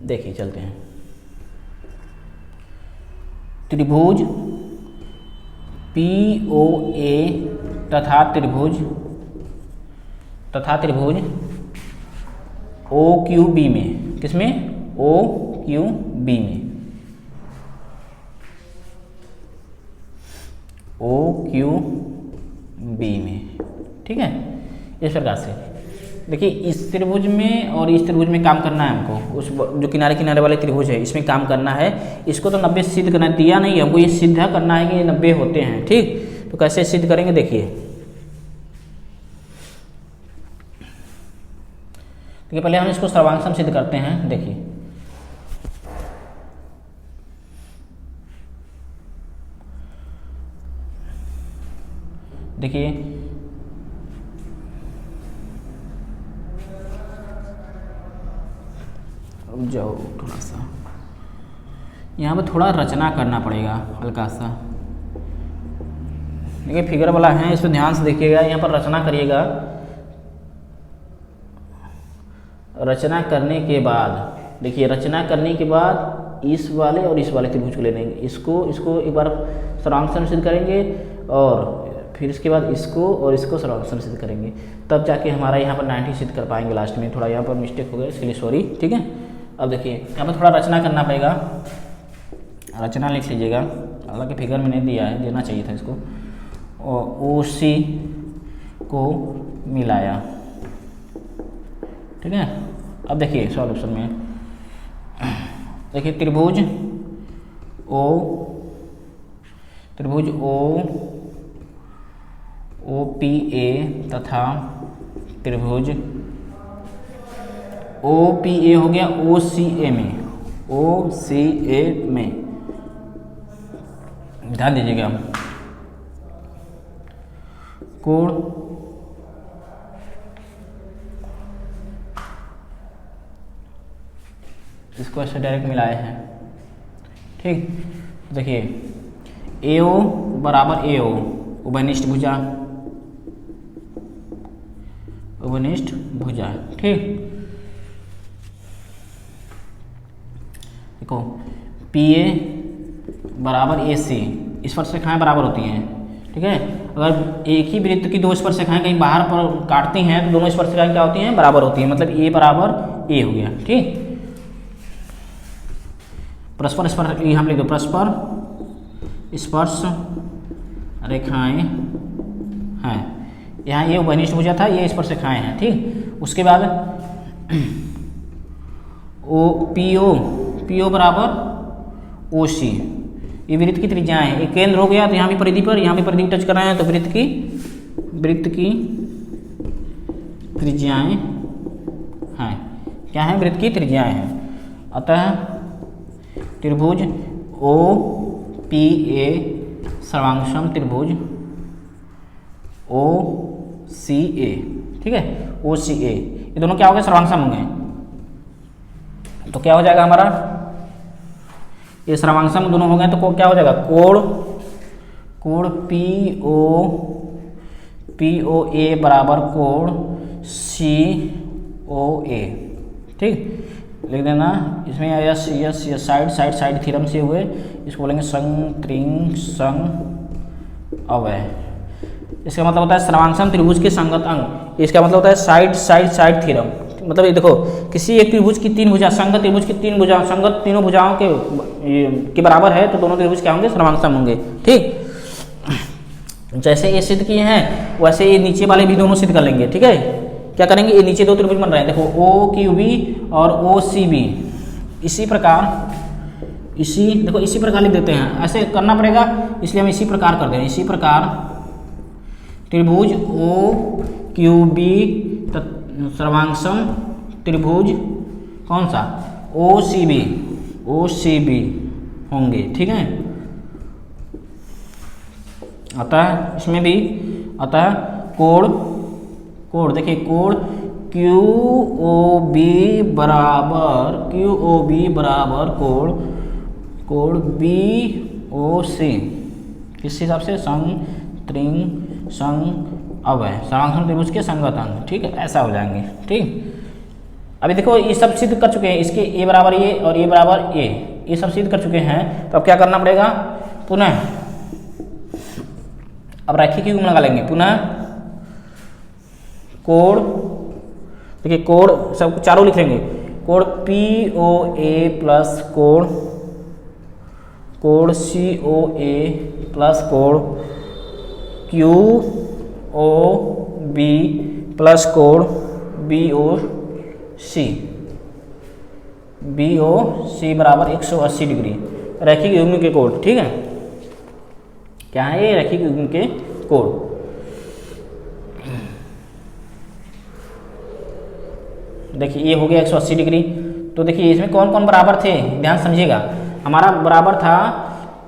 देखिए चलते हैं। त्रिभुज POA तथा त्रिभुज OQB में, किसमें? OQB में। ठीक है, इस प्रकार से देखिए इस त्रिभुज में और इस त्रिभुज में काम करना है हमको। उस जो किनारे किनारे वाले त्रिभुज है इसमें काम करना है। इसको तो 90 सिद्ध करना दिया नहीं, हमको ये सिद्ध करना है कि ये 90 होते हैं। ठीक, तो कैसे सिद्ध करेंगे देखिए। पहले हम इसको सर्वांगसम सिद्ध करते हैं। देखिए अब जाओ थोड़ा सा, यहाँ पे थोड़ा रचना करना पड़ेगा हल्का सा। देखिए फिगर वाला है, इस पर ध्यान से देखिएगा। यहाँ पर रचना करिएगा। रचना करने के बाद देखिए, रचना करने के बाद इस वाले और इस वाले त्रिभुज को ले लेंगे। इसको एक बार सर्वांगसम सिद्ध करेंगे, और फिर इसके बाद इसको और इसको सर्वांगसम सिद्ध करेंगे, तब जाके हमारा यहाँ पर 90 सिद्ध कर पाएंगे। लास्ट में थोड़ा यहाँ पर मिस्टेक हो गया, इसके लिए सॉरी। ठीक है, अब देखिए यहाँ पर थोड़ा रचना करना पड़ेगा। रचना लिख लीजिएगा, हालांकि फिगर में नहीं दिया है, देना चाहिए था इसको। और OC को मिलाया। ठीक है, अब देखिए सॉल्यूशन में देखिए त्रिभुज OPA तथा त्रिभुज OPA हो गया OCA में। ध्यान दीजिएगा, कोण इसको ऐसे डायरेक्ट मिलाए हैं। ठीक, देखिए AO बराबर AO, उभयनिष्ठ भुजा। ठीक, देखो पी ए बराबर ए सी, स्पर्शरेखाएं बराबर होती हैं, ठीक है। अगर एक ही वृत्त की दो स्पर्शरेखाएं कहीं बाहर पर काटती हैं तो दोनों स्पर्शरेखाएं क्या होती हैं, बराबर होती हैं, मतलब ए बराबर ए हो गया, ठीक। परस्पर स्पर्श, हम लिख दो परस्पर स्पर्श रेखाएं हैं, यहाँ ये उभयनिष्ठ भुजा था, ये स्पर्शरेखाएं हैं, ठीक। उसके बाद ओ पी ओ बराबर ओ सी, ये वृत्त की त्रिज्याएं हैं, एक केंद्र हो गया तो यहाँ भी परिधि पर, यहाँ भी परिधि टच कर रहे हैं तो वृत्त की त्रिज्याएं हैं, क्या है, वृत्त की त्रिज्याएं हैं। अतः त्रिभुज ओ पी ए सर्वांगसम त्रिभुज ओ सी ए, ठीक है, ओ सी ए, ये दोनों क्या हो गए, सर्वांगसम होंगे। तो क्या हो जाएगा हमारा, ये सर्वांगसम दोनों हो गए तो क्या हो जाएगा, कोण पी ओ ए बराबर कोण सी ओ ए, ठीक। लिख देना इसमें yes yes yes, side theorem से हुए, इसको बोलेंगे संग त्रिंग संग अवय। इसका मतलब होता है सर्वांगसम त्रिभुज के संगत अंग, इसका मतलब होता है साइड थ्योरम। मतलब ये देखो किसी एक त्रिभुज की तीन भुजा, संगत त्रिभुज की तीन भुजा, संगत तीनों भुजाओं के बराबर है तो दोनों त्रिभुज क्या होंगे, सर्वांगसम होंगे, ठीक। जैसे ये सिद्ध किए हैं वैसे ये नीचे वाले भी दोनों सिद्ध कर लेंगे, ठीक है। क्या करेंगे, ये नीचे दो त्रिभुज बन रहे हैं, देखो ओ क्यू बी और ओ सी बी, इसी प्रकार लिख देते हैं, ऐसे करना पड़ेगा इसलिए हम इसी प्रकार कर दें। इसी प्रकार त्रिभुज ओ क्यू बी सर्वांगसम त्रिभुज कौन सा, ओ सी बी होंगे, ठीक है। अतः इसमें भी कोण देखिए, कोण क्यू ओ बी बराबर कोण बी ओ सी, किस हिसाब से, संग त्रिंग संग अवय, सर्वांगसम त्रिभुज के संगत अंग, ठीक है, ऐसा हो जाएंगे, ठीक। अभी देखो ये सब सिद्ध कर चुके हैं, इसके ए बराबर ए और ए बराबर ए, ये सब सिद्ध कर चुके हैं। तो अब क्या करना पड़ेगा, पुनः अब रैखिक युग्म लगा लेंगे, पुनः कोण, देखिए कोण सब चारों लिख लेंगे, कोण पी ओ ए प्लस कोण सी ओ ए प्लस कोण क्यू ओ बी प्लस कोण बी ओ सी बराबर 180 डिग्री, रैखिक युग्म के कोण, ठीक है। क्या है ये, रैखिक युग्म के कोण। देखिए ये हो गया 180 डिग्री। तो देखिए इसमें कौन कौन बराबर थे, ध्यान समझिएगा। हमारा बराबर था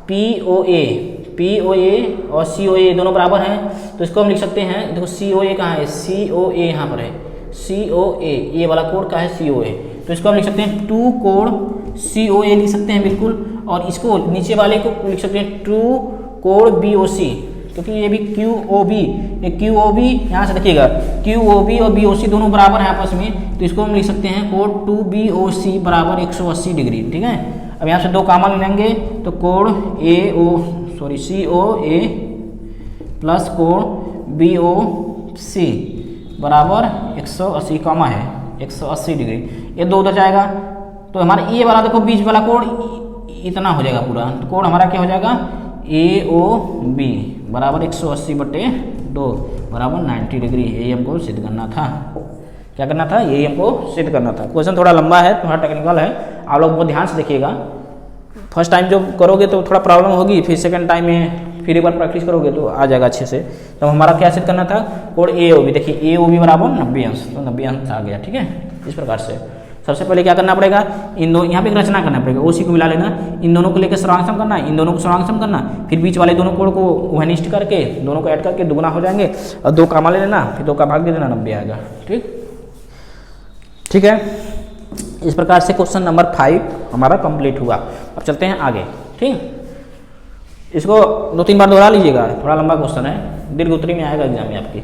पी ओ ए और सी ओ ए दोनों बराबर हैं, तो इसको हम लिख सकते हैं, देखो सी ओ ए कहाँ है, सी ओ ए यहाँ पर है, सी ओ ए, ये वाला कोण का है सी ओ ए, तो इसको हम लिख सकते हैं टू कोण सी ओ ए लिख सकते हैं बिल्कुल, और इसको नीचे वाले को लिख सकते हैं टू कोण बी ओ सी, क्योंकि ये भी क्यू ओ बी यहाँ से देखिएगा क्यू ओ बी और बी ओ सी दोनों बराबर हैं आपस में, तो इसको हम लिख सकते हैं कोण टू बी ओ सी बराबर 180 डिग्री, ठीक है। अब यहाँ से दो कॉमन लेंगे तो कोण सी ओ ए प्लस कोण बी ओ सी बराबर 180 कॉमा है 180 डिग्री, ये दो उधर जाएगा तो हमारा ये वाला देखो बीच वाला कोण इतना हो जाएगा पूरा, तो कोण हमारा क्या हो जाएगा ए ओ बी बराबर 180/2 बराबर 90 डिग्री। यही हमको सिद्ध करना था। क्या करना था, यही हमको सिद्ध करना था। क्वेश्चन थोड़ा लंबा है, थोड़ा टेक्निकल है, आप लोग बहुत ध्यान से देखिएगा। फर्स्ट टाइम जो करोगे तो थोड़ा प्रॉब्लम होगी, फिर सेकंड टाइम में फिर एक बार प्रैक्टिस करोगे तो आ जाएगा अच्छे से। तो हमारा क्या सिद्ध करना था, कोण ए ओ बी, देखिए ए ओ बी बराबर 90 अंश, तो 90 अंश आ गया, ठीक है। इस प्रकार से सबसे पहले क्या करना पड़ेगा, इन दो यहाँ पे एक रचना करना पड़ेगा, ओसी को मिला लेना, इन दोनों को लेकर सर्वांगसम करना, इन दोनों को सर्वांगसम करना, फिर बीच वाले दोनों कोण को उभयनिष्ठ करके दोनों को ऐड करके दुगुना हो जाएंगे, और दो का ले लेना, फिर दो का भाग दे देना, 90 आएगा, ठीक है। इस प्रकार से क्वेश्चन नंबर 5 हमारा कंप्लीट हुआ। अब चलते हैं आगे, ठीक। इसको 2-3 बार दोहरा लीजिएगा, थोड़ा लंबा क्वेश्चन है, दीर्घ उत्तरी में आएगा एग्जाम में आपकी।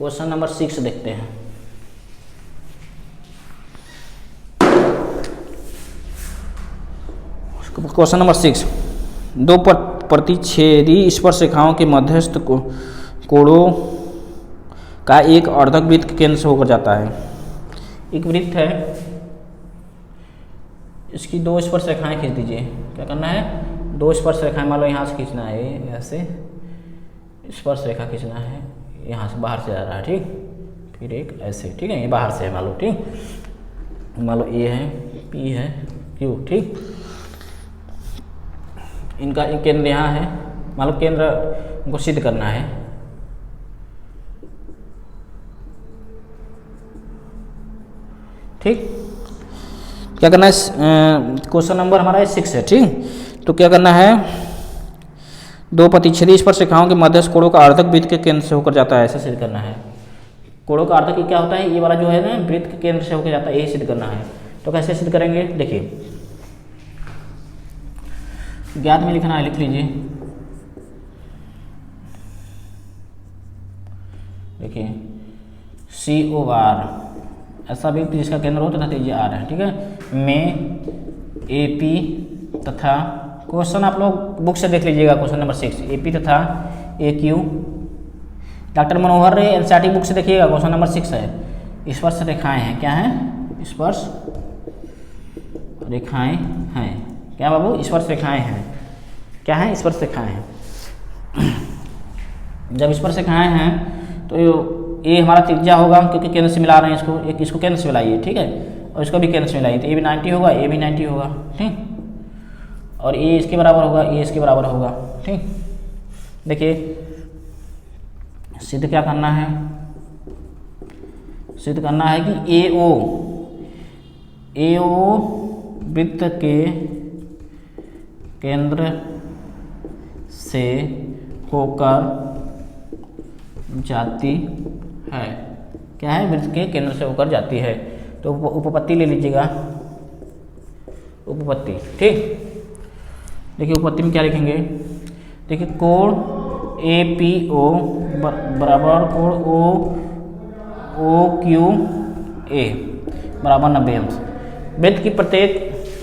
क्वेश्चन नंबर 6 देखते हैं। क्वेश्चन नंबर 6, दो प्रतिच्छेदी स्पर्श रेखाओं के मध्यस्थ कोणों का एक अर्धक वृत्त के केंद्र से होकर जाता है। एक वृत्त है, इसकी दो स्पर्श रेखाएं खींच दीजिए। क्या करना है? दो स्पर्श रेखाएं, मान लो यहाँ से खींचना है, ऐसे स्पर्श रेखा खींचना है, यहाँ से बाहर से आ रहा है, ठीक। फिर एक ऐसे, ठीक है, ये बाहर से है मान लो, ठीक। मान लो ए है, पी है, क्यू, ठीक। इनका एक केंद्र यहाँ है, मान लो केंद्र को सिद्ध करना है। ठीक, क्या करना है? क्वेश्चन नंबर हमारा 6 है, ठीक। तो क्या करना है? दो प्रतिच्छेदी स्पर्श रेखाओं के मध्यस्थ कोणों का अर्धक वृत्त के केंद्र से होकर जाता है, ऐसे सिद्ध करना है। कोणों का अर्धक क्या होता है? ये वाला जो है ना, वृत्त के केंद्र से होकर जाता है, यही सिद्ध करना है। तो कैसे सिद्ध करेंगे? देखिए, ज्ञात में लिखना है, लिख लीजिए। देखिए, COR ऐसा भी जिसका केंद्र हो तथा त्रिज्या R है, ठीक है। में AP तथा, क्वेश्चन आप लोग बुक से देख लीजिएगा, क्वेश्चन नंबर 6, AP तथा AQ। डॉक्टर मनोहर रे NCERT बुक से देखिएगा, क्वेश्चन नंबर 6 है। स्पर्श रेखाएं हैं, क्या है? स्पर्श रेखाएं हैं, क्या बाबू? स्पर्श रेखाएं हैं, क्या है? स्पर्श रेखाएं हैं। जब स्पर्श रेखाएं हैं तो ये हमारा त्रिज्या होगा, क्योंकि केंद्र से मिला रहे हैं इसको, एक इसको केंद्र से मिलाइए, ठीक है, और इसको भी केंद्र से मिलाइए, तो ये भी 90 होगा, ये भी 90 होगा, ठीक। और ये इसके बराबर होगा, ये इसके बराबर होगा, ठीक। देखिए, सिद्ध क्या करना है? सिद्ध करना है कि AO वृत्त के केंद्र से होकर जाती है। क्या है? वृत्त के केंद्र से होकर जाती है। तो उपपत्ति ले लीजिएगा, उपपत्ति, ठीक। देखिए, उपपत्ति में क्या लिखेंगे? देखिए, कोण APO बराबर कोण OQA बराबर 90 अंश। वृत्त की प्रत्येक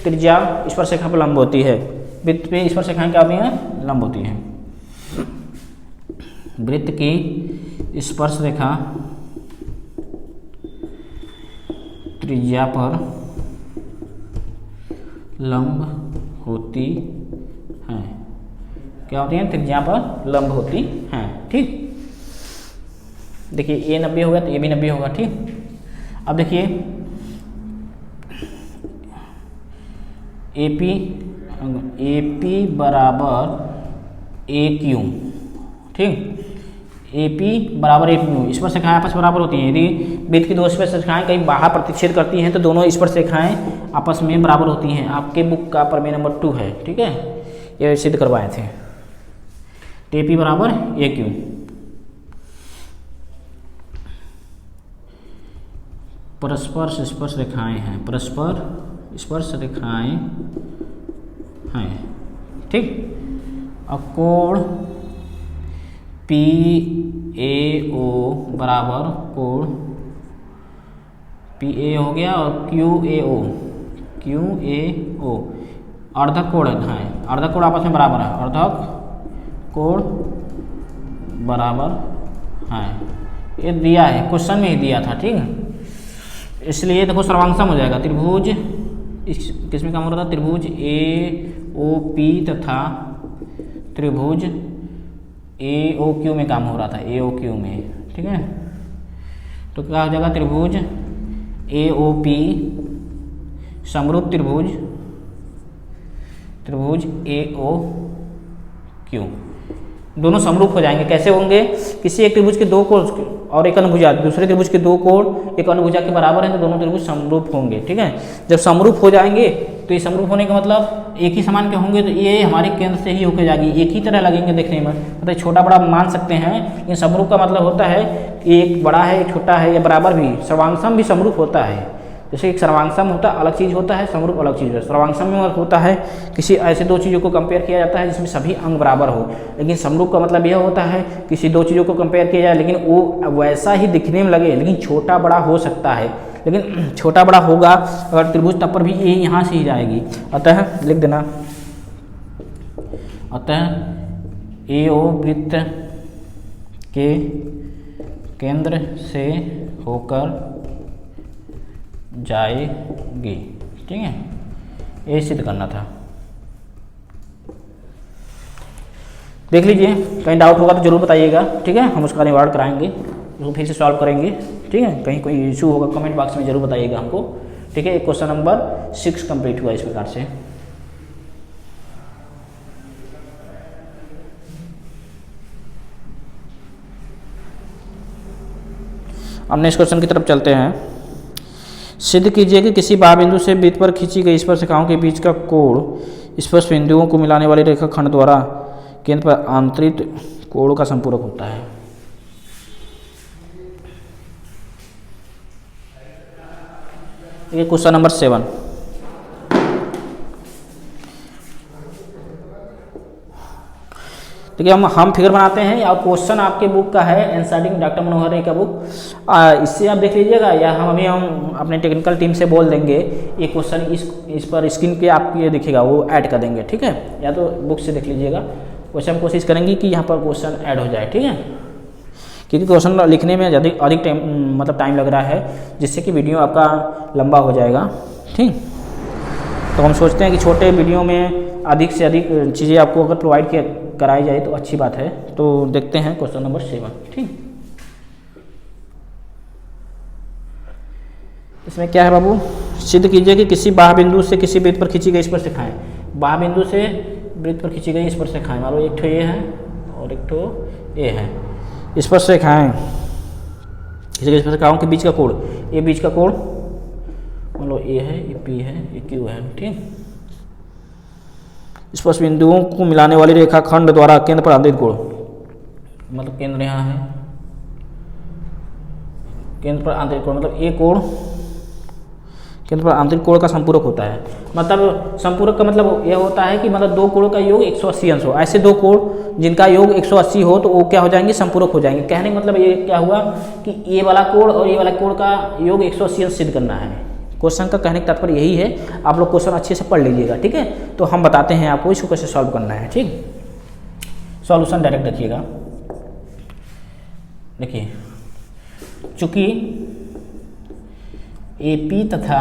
त्रिज्या स्पर्श रेखा पर लंब होती है। वृत्त पे स्पर्श रेखाएं क्या होती हैं? लंब होती हैं। वृत्त की स्पर्श रेखा त्रिज्या पर लंब होती हैं। क्या होती हैं? त्रिज्या पर लंब होती हैं, ठीक। देखिए, ये 90 होगा तो ये भी 90 होगा, ठीक। अब देखिए, AP बराबर AQ, ठीक। AP बराबर AQ, स्पर्श रेखाएं आपस में बराबर होती हैं। यदि वृत्त की दो स्पर्श रेखाएं कहीं बाहर प्रतिच्छेद करती हैं तो दोनों स्पर्श रेखाएं आपस में बराबर होती हैं। आपके बुक का प्रमेय नंबर 2 है, ठीक है, ये सिद्ध करवाए थे। AP बराबर AQ। परस्पर स्पर्श रेखाएं हैं, परस्पर स्पर्श रेखाएं हैं, ठीक। अब कोण PAO बराबर कोण PA हो गया और QAO अर्धक कोण है, अर्धक कोण आपस में बराबर है, अर्धक कोण बराबर है। ये दिया है, क्वेश्चन में ही दिया था, ठीक है। इसलिए देखो सर्वांगसम हो जाएगा। त्रिभुज किसमें काम हो रहा था? त्रिभुज AOP तथा त्रिभुज AOQ में काम हो रहा था, AOQ में, ठीक है। तो क्या हो जाएगा? त्रिभुज AOP समरूप त्रिभुज AOQ दोनों समरूप हो जाएंगे। कैसे होंगे? किसी एक त्रिभुज के दो कोण और एक अनुभुजा दूसरे त्रिभुज के दो कोण एक अनुभुजा के बराबर हैं तो दोनों त्रिभुज समरूप होंगे, ठीक है। जब समरूप हो जाएंगे तो ये समरूप होने का मतलब एक ही समान के होंगे, तो ये हमारे केंद्र से ही होकर जाएगी, एक ही तरह लगेंगे देखने में, मतलब छोटा बड़ा मान सकते हैं, लेकिन समरूप का मतलब होता है कि एक बड़ा है एक छोटा है या बराबर भी, सर्वांगसम भी समरूप होता है। जैसे एक सर्वांगसम होता है अलग चीज़ होता है, समरूप अलग चीज़ होता है। सर्वांगसम में होता है किसी ऐसे दो चीज़ों को कंपेयर किया जाता है जिसमें सभी अंग बराबर हो, लेकिन समरूप का मतलब यह होता है किसी दो चीज़ों को कंपेयर किया जाए लेकिन वो वैसा ही दिखने में लगे लेकिन छोटा बड़ा हो सकता है, लेकिन छोटा बड़ा होगा अगर त्रिभुज तब पर भी ये यहाँ से ही जाएगी। अतः लिख देना, अतः AO वृत्त के केंद्र से होकर जाएगी। ठीक है, ये सिद्ध करना था। देख लीजिए, कहीं डाउट होगा तो जरूर बताइएगा। ठीक है, हम उसका निवारण कराएंगे, उसको फिर से सॉल्व करेंगे। ठीक है, कहीं कोई इशू होगा कमेंट बॉक्स में जरूर बताइएगा हमको। ठीक है, क्वेश्चन नंबर 6 कंप्लीट हुआ इस प्रकार से। अब नेक्स्ट क्वेश्चन की तरफ चलते हैं। सिद्ध कीजिए कि किसी बाह्य बिंदु से वृत्त पर खींची गई स्पर्श रेखाओं के बीच का कोण स्पर्श बिंदुओं को मिलाने वाले रेखाखंड द्वारा केंद्र पर आंतरिक कोण का संपूरक होता है। ये क्वेश्चन नंबर 7। देखिए हम फिगर बनाते हैं या क्वेश्चन आपके बुक का है एनसीईआरटी डॉक्टर मनोहर रे का बुक, इससे आप देख लीजिएगा या हम अपने टेक्निकल टीम से बोल देंगे ये क्वेश्चन इस पर स्क्रीन पे आपको ये दिखेगा वो ऐड कर देंगे। ठीक है, या तो बुक से देख लीजिएगा, वैसे हम कोशिश करेंगे कि यहाँ पर क्वेश्चन ऐड हो जाए। ठीक है, क्योंकि क्वेश्चन लिखने में अधिक टाइम लग रहा है जिससे कि वीडियो आपका लंबा हो जाएगा। ठीक, तो हम सोचते हैं कि छोटे वीडियो में अधिक से अधिक चीज़ें आपको अगर प्रोवाइड कराई जाए तो अच्छी बात है। तो देखते हैं क्वेश्चन नंबर 7। ठीक, इसमें क्या है बाबू, सिद्ध कीजिए कि किसी बाह्य बिंदु से किसी वृत्त पर खींची गई स्पर्श रेखाएं, बाह्य बिंदु से वृत्त पर खींची गई स्पर्श रेखाएं, मान लो एक ठो ये है और एक ठो ये है, स्पर्श रेखाएं खींची गई स्पर्श रेखाओं के बीच का कोण, ये बीच का कोण मान लो ए है, ये P है, ये Q है। ठीक, स्पर्श बिंदुओं को मिलाने वाली रेखाखंड द्वारा केंद्र पर आंतरिक कोण, मतलब केंद्र यहाँ है, केंद्र पर आंतरिक कोण मतलब ये कोण केंद्र पर आंतरिक कोण का संपूरक होता है। मतलब संपूरक का मतलब यह होता है कि मतलब दो कोणों का योग 180 अंश हो। ऐसे दो कोण जिनका योग 180 हो तो वो क्या हो जाएंगे, संपूरक हो जाएंगे। कहने का मतलब ये क्या हुआ कि ये वाला कोण और ये वाला कोण का योग 180 अंश सिद्ध करना है। क्वेश्चन का कहने का तात्पर्य यही है। आप लोग क्वेश्चन अच्छे से पढ़ लीजिएगा। ठीक है, तो हम बताते हैं आपको इसको कैसे सॉल्व करना है। ठीक, सॉल्यूशन डायरेक्ट देखिएगा। देखिए, चूंकि AP तथा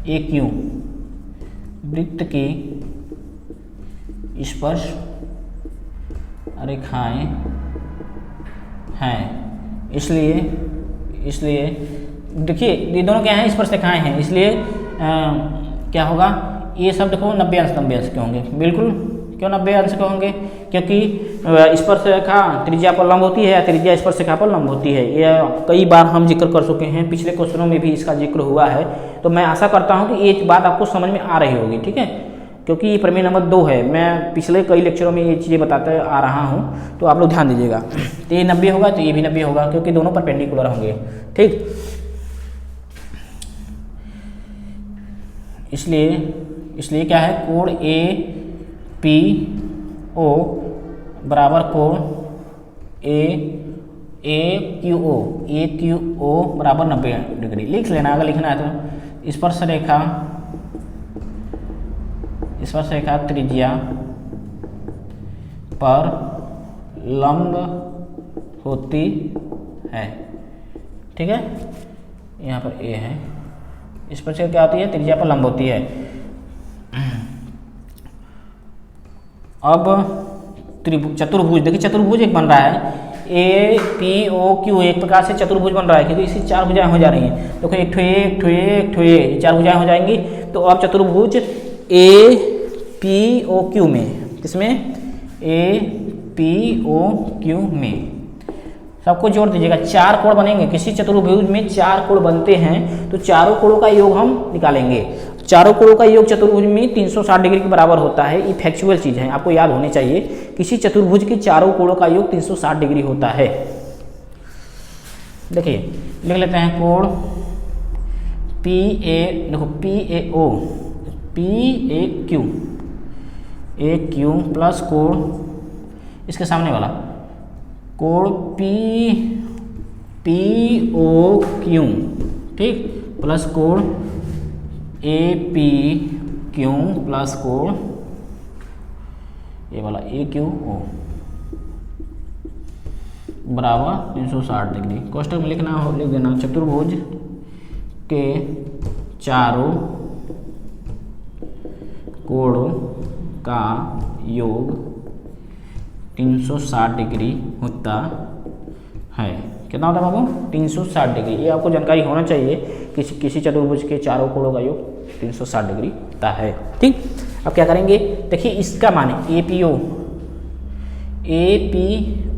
AQ वृत्त की स्पर्श रेखाएं हैं, इसलिए देखिए ये दोनों क्या हैं, स्पर्श रेखाएं हैं, इसलिए क्या होगा, ये सब देखो 90 अंश के होंगे। बिल्कुल, क्यों 90 अंश के होंगे, क्योंकि स्पर्श रेखा त्रिज्या पर लंब होती है या त्रिज्या स्पर्श रेखा पर लंब होती है। यह कई बार हम जिक्र कर चुके हैं, पिछले क्वेश्चनों में भी इसका जिक्र हुआ है। तो मैं आशा करता हूं कि ये बात आपको समझ में आ रही होगी। ठीक है, क्योंकि ये प्रमेय नंबर 2 है, मैं पिछले कई लेक्चरों में ये चीज़ें बताते आ रहा हूँ, तो आप लोग ध्यान दीजिएगा। तो ये 90 होगा तो ये भी 90 होगा, क्योंकि दोनों परपेंडिकुलर होंगे। ठीक, इसलिए क्या है, कोण APO बराबर कोण AQO बराबर 90 डिग्री लिख लेना। अगर लिखना है तो स्पर्श रेखा त्रिज्या पर लंब होती है। ठीक है, यहाँ पर A है, स्पर्श रेखा क्या होती है, त्रिज्या पर लंब होती है। अब चतुर्भुज, देखिए चतुर्भुज एक बन रहा है, APOQ एक प्रकार से चतुर्भुज बन रहा है, क्योंकि इसकी 4 भुजाएं हो जा रही हैं। देखो एक ठो ये 4 भुजाएं हो जाएंगी। तो अब चतुर्भुज APOQ में, किसमें, APOQ में सबको जोड़ दीजिएगा। 4 कोण बनेंगे, किसी चतुर्भुज में 4 कोण बनते हैं, तो चारों कोणों का योग हम निकालेंगे। चारों कोणों का योग चतुर्भुज में 360 डिग्री के बराबर होता है। ये फैक्चुअल चीज है, आपको याद होनी चाहिए। किसी चतुर्भुज के चारों कोणों का योग 360 डिग्री होता है। देखिए लिख लेते हैं, कोण पी ए, देखो P A O, P A Q, A Q plus कोण इसके सामने वाला कोण पी ओ क्यू, ठीक, प्लस कोण ए पी क्यू प्लस कोण ये वाला ए क्यू ओ बराबर 360 डिग्री। कोष्टक में लिखना हो, लिख देना चतुर्भुज के चारों कोणों का योग 360 डिग्री होता है। कितना होता है बाबू? 360 डिग्री। ये आपको जानकारी होना चाहिए, किसी चतुर्भुज के चारों कोणों का योग 360 डिग्री होता है, ठीक। अब क्या करेंगे, देखिए इसका मान ए पी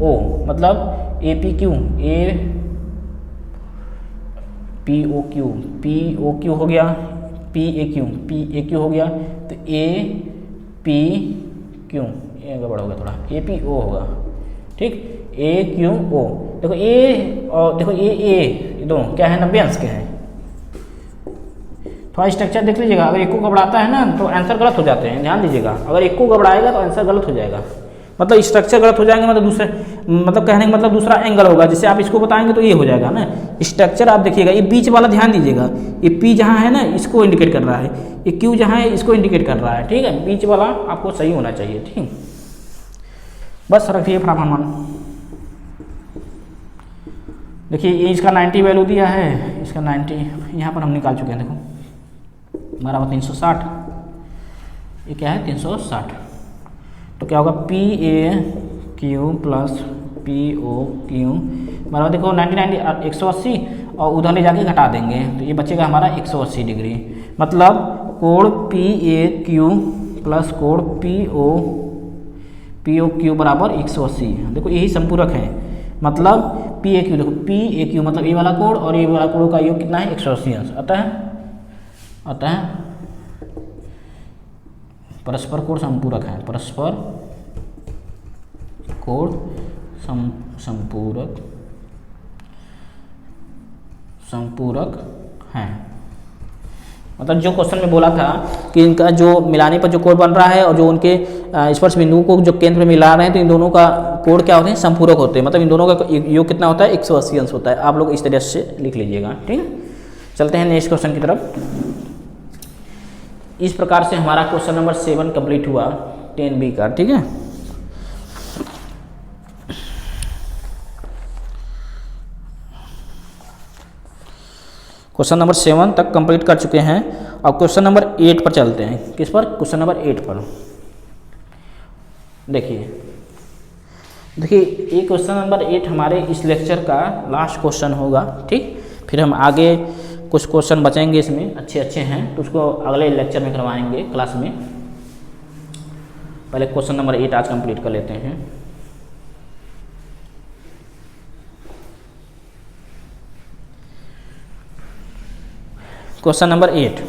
ओ मतलब A P Q, A P O Q हो गया, पी ए क्यू हो गया, तो ए पी क्यू ये बड़ा हो गया थोड़ा, ए पी ओ होगा, ठीक, ए क्यू ओ। देखो ए और देखो ये दोनों क्या है, 90 अंश के हैं। थोड़ा स्ट्रक्चर देख लीजिएगा, अगर एक को घबराता है ना तो आंसर गलत हो जाते हैं, ध्यान दीजिएगा। अगर एक को घबराएगा तो आंसर गलत हो जाएगा, मतलब स्ट्रक्चर गलत हो जाएंगे, मतलब दूसरे, मतलब कहने का मतलब दूसरा एंगल होगा, जिससे आप इसको बताएंगे तो ये हो जाएगा ना। स्ट्रक्चर आप देखिएगा, ये बीच वाला ध्यान दीजिएगा, ये पी जहाँ है ना इसको इंडिकेट कर रहा है, ये क्यू जहाँ है इसको इंडिकेट कर रहा है, ठीक है। बीच वाला आपको सही होना चाहिए, ठीक। बस रखिए फटाफट। देखिए ये इसका 90 वैल्यू दिया है, इसका 90 यहाँ पर हम निकाल चुके हैं, देखो बराबर 360, ये क्या है 360, तो क्या होगा P A Q plus P O Q बराबर, देखो 90 180 और उधर ले जाके घटा देंगे तो ये बचेगा हमारा 180 डिग्री। मतलब कोण पी ए क्यू प्लस कोण पी ओ क्यू बराबर 180। देखो यही संपूरक है, मतलब पी ए क्यू, देखो पी ए क्यू मतलब ये वाला कोण और ये वाला कोण का योग कितना है 180 अंश अतः परस्पर कोण संपूरक है, परस्पर कोण संपूरक है। मतलब जो क्वेश्चन में बोला था कि इनका जो मिलाने पर जो कोण बन रहा है और जो उनके स्पर्श बिंदुओं को जो केंद्र में मिला रहे हैं तो इन दोनों का कोण क्या होते हैं, संपूरक होते हैं। मतलब इन दोनों का योग कितना होता है 180 अंश होता है। आप लोग इस तरह से लिख लीजिएगा, ठीक है। चलते हैं नेक्स्ट क्वेश्चन की तरफ। इस प्रकार से हमारा क्वेश्चन नंबर 7 कंप्लीट हुआ 10B का, ठीक है। क्वेश्चन नंबर 7 तक कंप्लीट कर चुके हैं। अब क्वेश्चन नंबर 8 पर चलते हैं। किस पर? क्वेश्चन नंबर 8 पर। देखिए ये क्वेश्चन नंबर 8 हमारे इस लेक्चर का लास्ट क्वेश्चन होगा, ठीक। फिर हम आगे कुछ क्वेश्चन बचेंगे इसमें, अच्छे हैं, तो उसको अगले लेक्चर में करवाएंगे क्लास में। पहले क्वेश्चन नंबर 8 आज कंप्लीट कर लेते हैं। क्वेश्चन नंबर 8,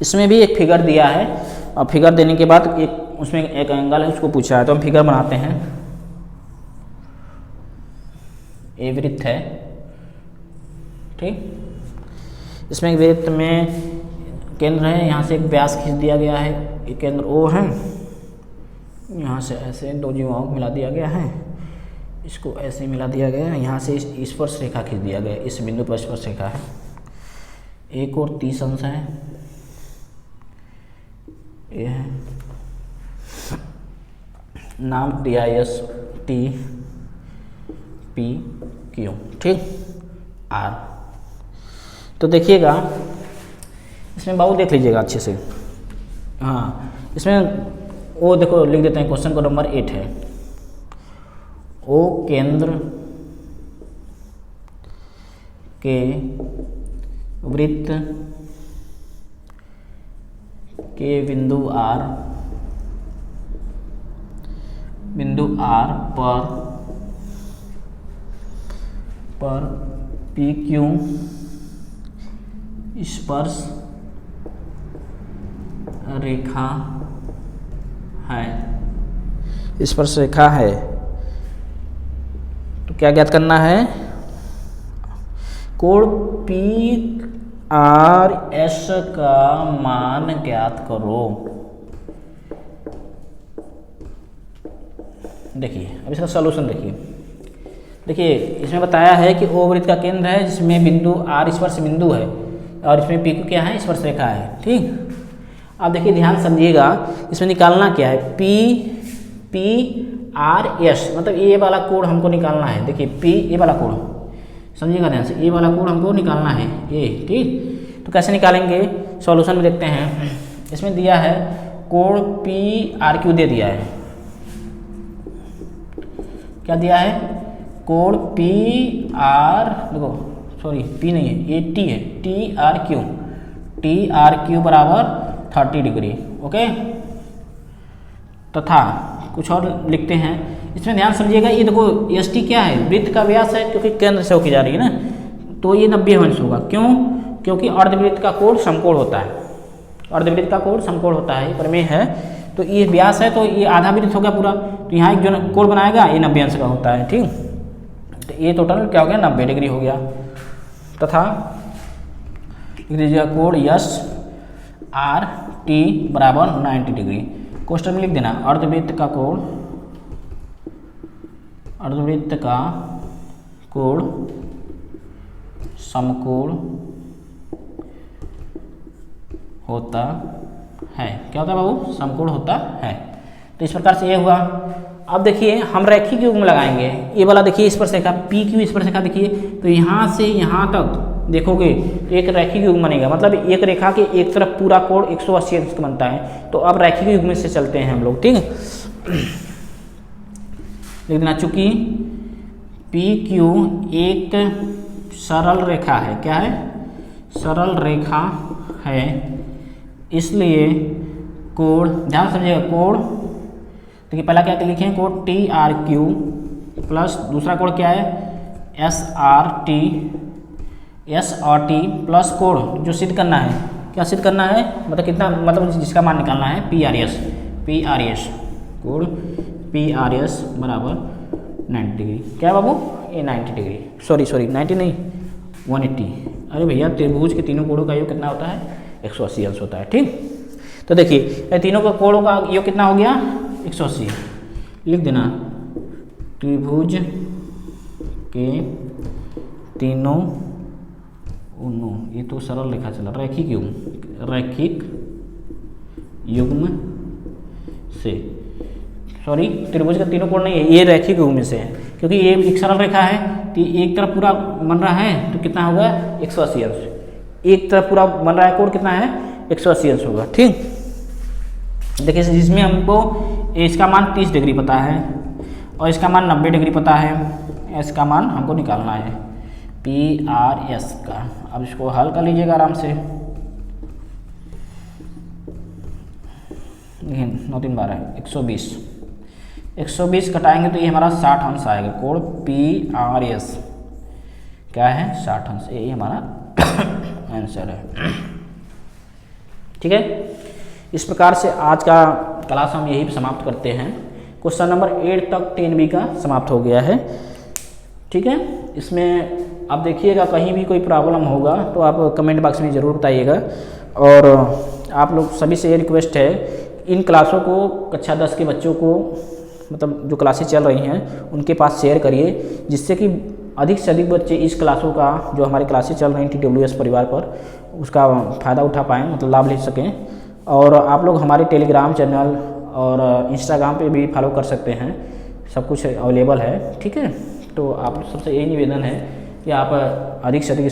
इसमें भी एक फिगर दिया है और फिगर देने के बाद उसमें एक एंगल है, उसको पूछा है, तो हम फिगर बनाते हैं। ये वृत्त है, ठीक। इसमें एक वृत्त में केंद्र है, यहाँ से एक व्यास खींच दिया गया है, ये केंद्र O है, यहाँ से ऐसे दो जीवाओं को मिला दिया गया है, इसको ऐसे मिला दिया गया है, यहाँ से स्पर्श रेखा खींच दिया गया है, इस बिंदु पर स्पर्श रेखा है, एक और 30 अंश है, ये है, नाम दिया एस टी पी क्यू, ठीक, आर। तो देखिएगा इसमें बाबू देख लीजिएगा अच्छे से। हाँ, इसमें वो देखो लिख देते हैं, क्वेश्चन को नंबर 8 है। ओ केंद्र के वृत्त के बिंदु R पर पी क्यू स्पर्श रेखा है, तो क्या ज्ञात करना है? कोण PRS का मान ज्ञात करो। देखिए अब इसका सॉल्यूशन देखिए इसमें बताया है कि O वृत्त का केंद्र है जिसमें बिंदु R स्पर्श बिंदु है और इसमें PQ क्या है, स्पर्श रेखा है। ठीक, अब देखिए ध्यान समझिएगा, इसमें निकालना क्या है, PRS मतलब ये वाला कोण हमको निकालना है। देखिए ये वाला कोण समझिएगा ध्यान से, ये वाला कोण हमको निकालना है ये। ठीक, तो कैसे निकालेंगे, सॉल्यूशन में देखते हैं। इसमें दिया है कोण PRQ दे दिया है, क्या दिया है, कोण देखो सॉरी P नहीं है, ये T है, TRQ बराबर 30 डिग्री। ओके, तथा कुछ और लिखते हैं। इसमें ध्यान समझिएगा, ये देखो ST क्या है, वृत्त का व्यास है, क्योंकि केंद्र से होकर जा रही है ना, तो ये 90 अंश होगा। क्यों, क्योंकि अर्धवृत्त का कोण समकोण होता है, अर्धवृत्त का कोण समकोण होता है, प्रमेय है। तो ये व्यास है तो ये आधा वृत्त हो गया पूरा, तो यहाँ एक जो कोण बनाएगा ये 90 अंश का होता है। ठीक, तो ये टोटल क्या हो गया, 90 डिग्री हो गया। तथा लिख दीजिएगा कोण SRT बराबर 90 डिग्री। क्वेश्चन में लिख देना अर्धवृत्त का कोण समकोण होता है। क्या होता है बाबू, समकोण होता है। तो इस प्रकार से ये हुआ। अब देखिए हम रैखिक युग्म लगाएंगे, ये वाला देखिए स्पर्श रेखा PQ स्पर्श रेखा देखिए, तो यहाँ से यहाँ तक देखोगे तो एक रैखिक युग्म बनेगा, मतलब एक रेखा के एक तरफ पूरा कोण 180 अंश का बनता है। तो अब रैखिक युग्म से चलते हैं हम लोग। ठीक है, लिख देना, चूंकि PQ एक सरल रेखा है, क्या है, सरल रेखा है, इसलिए कोण, ध्यान समझिएगा, कोण देखिए पहला क्या लिखे हैं, कोण TRQ प्लस दूसरा कोण क्या है SRT प्लस कोण जो सिद्ध करना है, क्या सिद्ध करना है, मतलब कितना, मतलब जिसका मान निकालना है PRS कोण PRS बराबर 90 डिग्री। क्या है बाबू, ये 90 डिग्री, सॉरी 90 नहीं 180। अरे भैया त्रिभुज के तीनों कोणों का योग कितना होता है, 180 अंश होता है। ठीक, तो देखिए तीनों का कोणों का योग कितना हो गया, 180। लिख देना, त्रिभुज के तीनों ये तो सरल रेखा चला, रैखिक युग्म से, सॉरी त्रिभुज का तीनों कोण नहीं है, ये रैखिक युग्म से है, क्योंकि ये एक सरल रेखा है तो एक तरफ पूरा बन रहा है तो कितना होगा 180 अंश, एक तरफ पूरा बन रहा है कोण कितना है 180 अंश होगा। ठीक, देखिए जिसमें हमको इसका मान 30 डिग्री पता है और इसका मान 90 डिग्री पता है, इसका मान हमको निकालना है PRS का। अब इसको हल कर लीजिएगा आराम से, 9 3 12 120 घटाएंगे तो ये हमारा 60 अंश आएगा। कोण PRS क्या है, 60 अंश, यही हमारा आंसर है। ठीक है, इस प्रकार से आज का क्लास हम यही समाप्त करते हैं। क्वेश्चन नंबर 8 तक 10B का समाप्त हो गया है। ठीक है, इसमें आप देखिएगा कहीं भी कोई प्रॉब्लम होगा तो आप कमेंट बॉक्स में ज़रूर बताइएगा। और आप लोग सभी से ये रिक्वेस्ट है, इन क्लासों को कक्षा 10 के बच्चों को, मतलब जो क्लासेस चल रही हैं उनके पास शेयर करिए, जिससे कि अधिक से अधिक बच्चे इस क्लासों का, जो हमारी क्लासेस चल रही हैं TWS परिवार पर, उसका फ़ायदा उठा पाएँ, मतलब लाभ ले सकें। और आप लोग हमारे टेलीग्राम चैनल और इंस्टाग्राम पे भी फॉलो कर सकते हैं, सब कुछ अवेलेबल है। ठीक है, तो आप सबसे यही निवेदन है कि आप अधिक से अधिक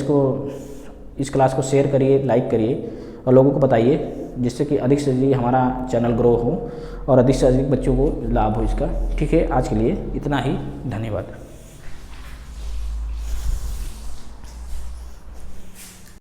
इस क्लास को शेयर करिए, लाइक करिए और लोगों को बताइए, जिससे कि अधिक से अधिक हमारा चैनल ग्रो हो और अधिक से अधिक बच्चों को लाभ हो इसका। ठीक है, आज के लिए इतना ही, धन्यवाद।